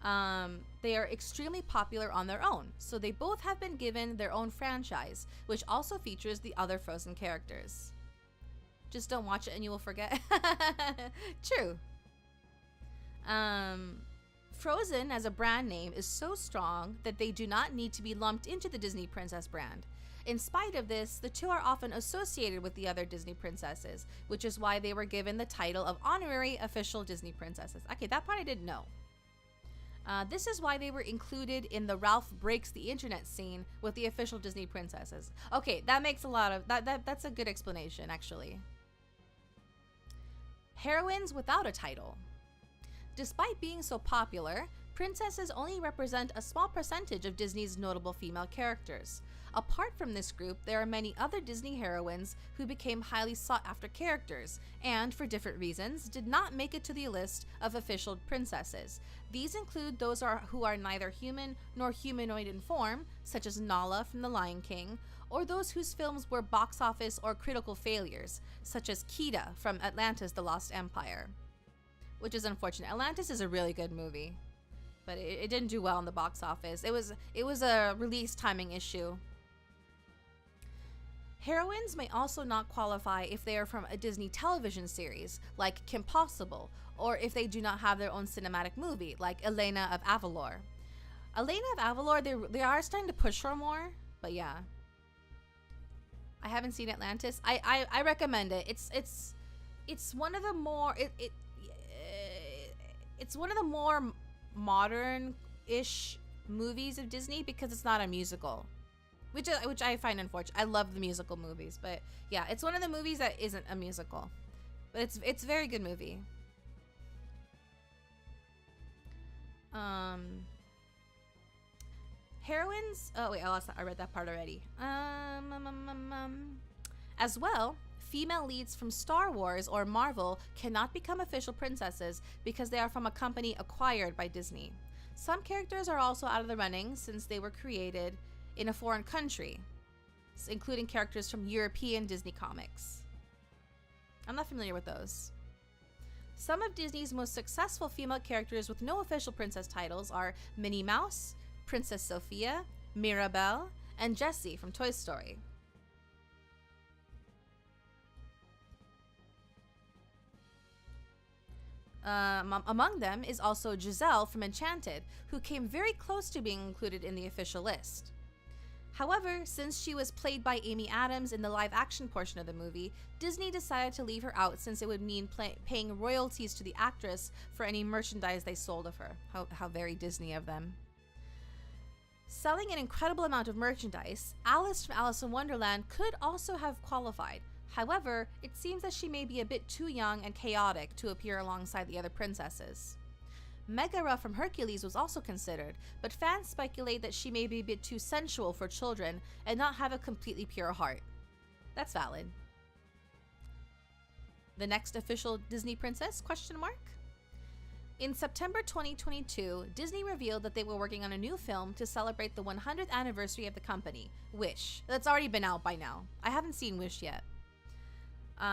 They are extremely popular on their own, so they both have been given their own franchise, which also features the other Frozen characters. Just don't watch it and you will forget. True. Frozen as a brand name is so strong that they do not need to be lumped into the Disney Princess brand. In spite of this, the two are often associated with the other Disney princesses, which is why they were given the title of honorary official Disney princesses. Okay, that part I didn't know. This is why they were included in the Ralph Breaks the Internet scene with the official Disney princesses. Okay, that makes a lot of... That's a good explanation, actually. Heroines without a title. Despite being so popular, princesses only represent a small percentage of Disney's notable female characters. Apart from this group, there are many other Disney heroines who became highly sought-after characters and, for different reasons, did not make it to the list of official princesses. These include those who are neither human nor humanoid in form, such as Nala from The Lion King, or those whose films were box office or critical failures, such as Kida from Atlantis: The Lost Empire. Which is unfortunate. Atlantis is a really good movie, but it didn't do well in the box office. It was a release timing issue. Heroines may also not qualify if they are from a Disney television series, like Kim Possible, or if they do not have their own cinematic movie, like Elena of Avalor. Elena of Avalor, they are starting to push her more, but yeah. I haven't seen Atlantis. I recommend it. It's one of the more it's one of the more modern-ish movies of Disney because it's not a musical. Which I find unfortunate. I love the musical movies, but yeah, it's one of the movies that isn't a musical. But it's a very good movie. Heroines. Oh wait, I read that part already. As well, female leads from Star Wars or Marvel cannot become official princesses because they are from a company acquired by Disney. Some characters are also out of the running since they were created in a foreign country, including characters from European Disney comics. I'm not familiar with those. Some of Disney's most successful female characters with no official princess titles are Minnie Mouse, Princess Sophia, Mirabelle, and Jessie from Toy Story. Among them is also Giselle from Enchanted, who came very close to being included in the official list. However, since she was played by Amy Adams in the live-action portion of the movie, Disney decided to leave her out since it would mean paying royalties to the actress for any merchandise they sold of her. How very Disney of them. Selling an incredible amount of merchandise, Alice from Alice in Wonderland could also have qualified. However, it seems that she may be a bit too young and chaotic to appear alongside the other princesses. Megara from Hercules was also considered, but fans speculate that she may be a bit too sensual for children and not have a completely pure heart. That's valid. The next official Disney princess? ? In September 2022, Disney revealed that they were working on a new film to celebrate the 100th anniversary of the company, Wish. That's already been out by now. I haven't seen Wish yet.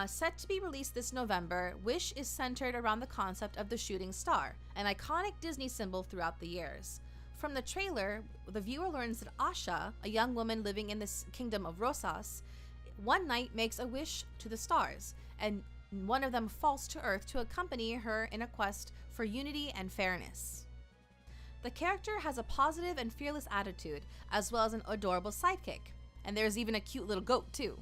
Set to be released this November, Wish is centered around the concept of the shooting star, an iconic Disney symbol throughout the years. From the trailer, the viewer learns that Asha, a young woman living in the kingdom of Rosas, one night makes a wish to the stars, and one of them falls to Earth to accompany her in a quest for unity and fairness. The character has a positive and fearless attitude, as well as an adorable sidekick, and there's even a cute little goat too.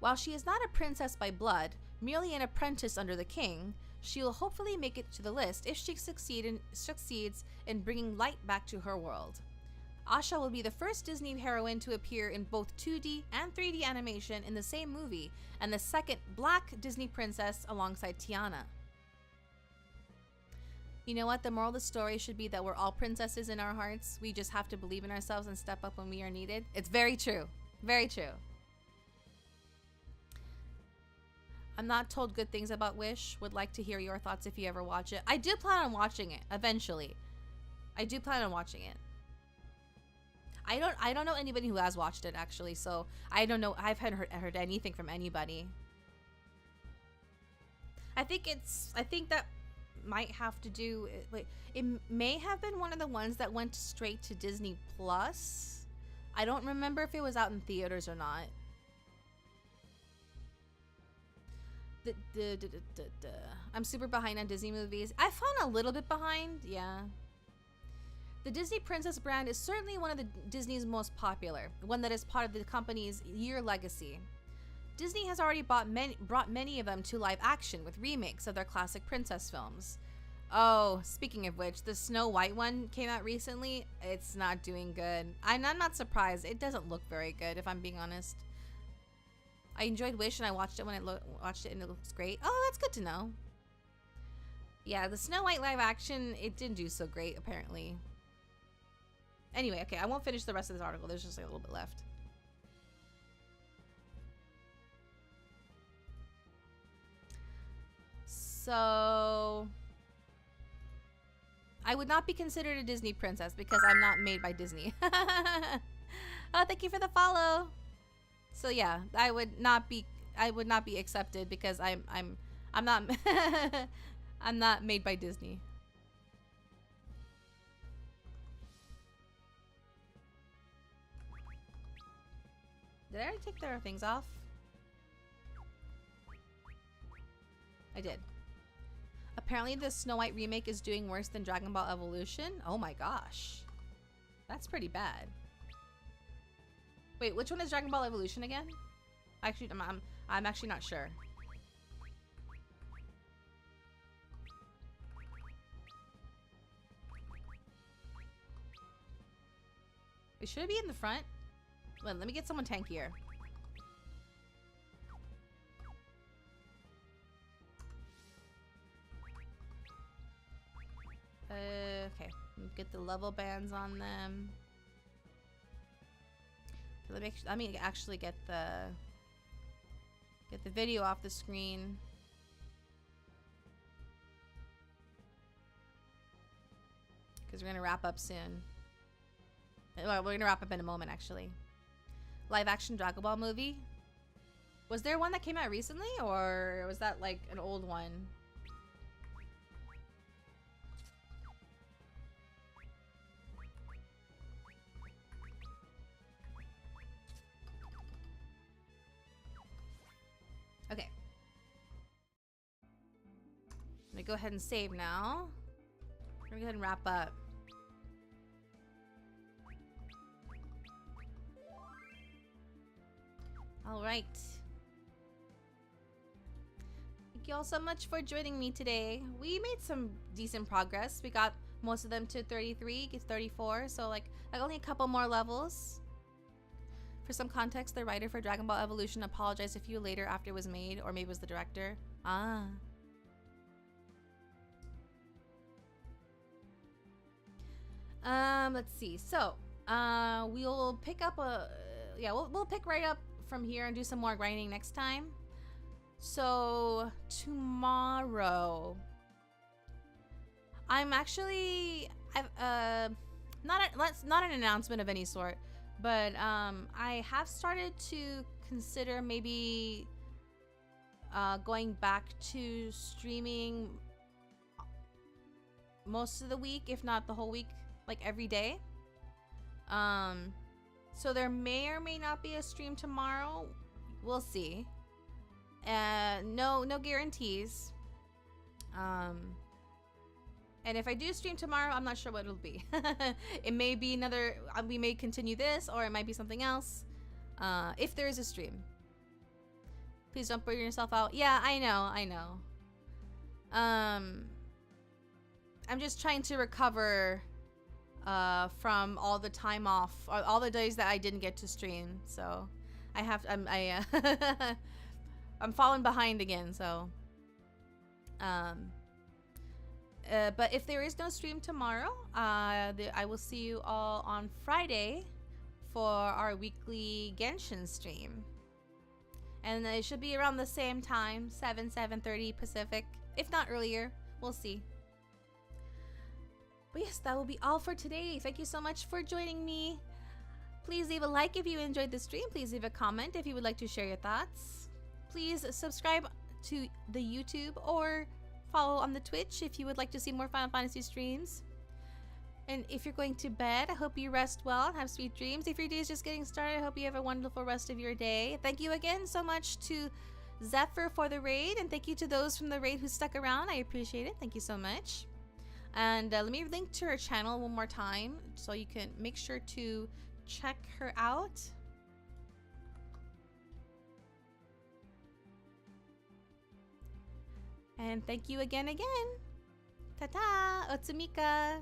While she is not a princess by blood, merely an apprentice under the king, she will hopefully make it to the list if she succeeds in bringing light back to her world. Asha will be the first Disney heroine to appear in both 2D and 3D animation in the same movie, and the second black Disney princess alongside Tiana. You know what? The moral of the story should be that we're all princesses in our hearts. We just have to believe in ourselves and step up when we are needed. It's very true. Very true. I'm not told good things about Wish. Would like to hear your thoughts if you ever watch it. I do plan on watching it eventually. I do plan on watching it. I don't know anybody who has watched it actually, so I don't know. I haven't heard anything from anybody. I think that might have to do. Wait, it may have been one of the ones that went straight to Disney Plus. I don't remember if it was out in theaters or not. I'm super behind on Disney movies. I've fallen a little bit behind, yeah. The Disney Princess brand is certainly one of the Disney's most popular, one that is part of the company's year legacy. Disney has already brought many of them to live action with remakes of their classic princess films. Oh, speaking of which, the Snow White one came out recently. It's not doing good. I'm not surprised. It doesn't look very good, if I'm being honest. I enjoyed Wish and I watched it when watched it and it looks great. Oh, that's good to know. Yeah, the Snow White live action, it didn't do so great, apparently. Anyway, okay, I won't finish the rest of this article. There's just like a little bit left. So, I would not be considered a Disney princess because I'm not made by Disney. Oh, thank you for the follow. So yeah, I would not be accepted because I'm not I'm not made by Disney. Did I already take their things off? I did. Apparently the Snow White remake is doing worse than Dragon Ball Evolution. Oh my gosh. That's pretty bad. Wait, which one is Dragon Ball Evolution again? Actually, I'm actually not sure. Wait, should it be in the front? Let me get someone tankier. Okay. Get the level bands on them. Let me actually get the video off the screen. Because we're gonna wrap up soon. Well, we're gonna wrap up in a moment, actually. Live action Dragon Ball movie. Was there one that came out recently, or was that like an old one? Okay. Let me go ahead and save now. We're gonna go ahead and wrap up. All right. Thank you all so much for joining me today. We made some decent progress. We got most of them to 33, it's 34, so like only a couple more levels. For some context, the writer for Dragon Ball Evolution apologized a few later after it was made, or maybe it was the director. Ah. Let's see. So, we'll pick up we'll pick right up from here and do some more grinding next time. So, tomorrow, I'm actually, not an announcement of any sort, but I have started to consider maybe going back to streaming most of the week, if not the whole week, like every day. So there may or may not be a stream tomorrow. We'll see. No guarantees. And if I do stream tomorrow, I'm not sure what it'll be. It may be another, we may continue this, or it might be something else. If there is a stream. Please don't burn yourself out. Yeah, I know. I'm just trying to recover from all the time off, or all the days that I didn't get to stream. So I'm falling behind again, so but if there is no stream tomorrow, I will see you all on Friday for our weekly Genshin stream. And it should be around the same time, 7:30 Pacific, if not earlier. We'll see. But yes, that will be all for today. Thank you so much for joining me. Please leave a like if you enjoyed the stream. Please leave a comment if you would like to share your thoughts. Please subscribe to the YouTube or follow on the Twitch if you would like to see more Final Fantasy streams. And if you're going to bed, I hope you rest well and have sweet dreams. If your day is just getting started, I hope you have a wonderful rest of your day. Thank you again so much to Zephyr for the raid, and thank you to those from the raid who stuck around. I appreciate it. Thank you so much. And let me link to her channel one more time so you can make sure to check her out. And thank you again. Ta-ta! Otsumika!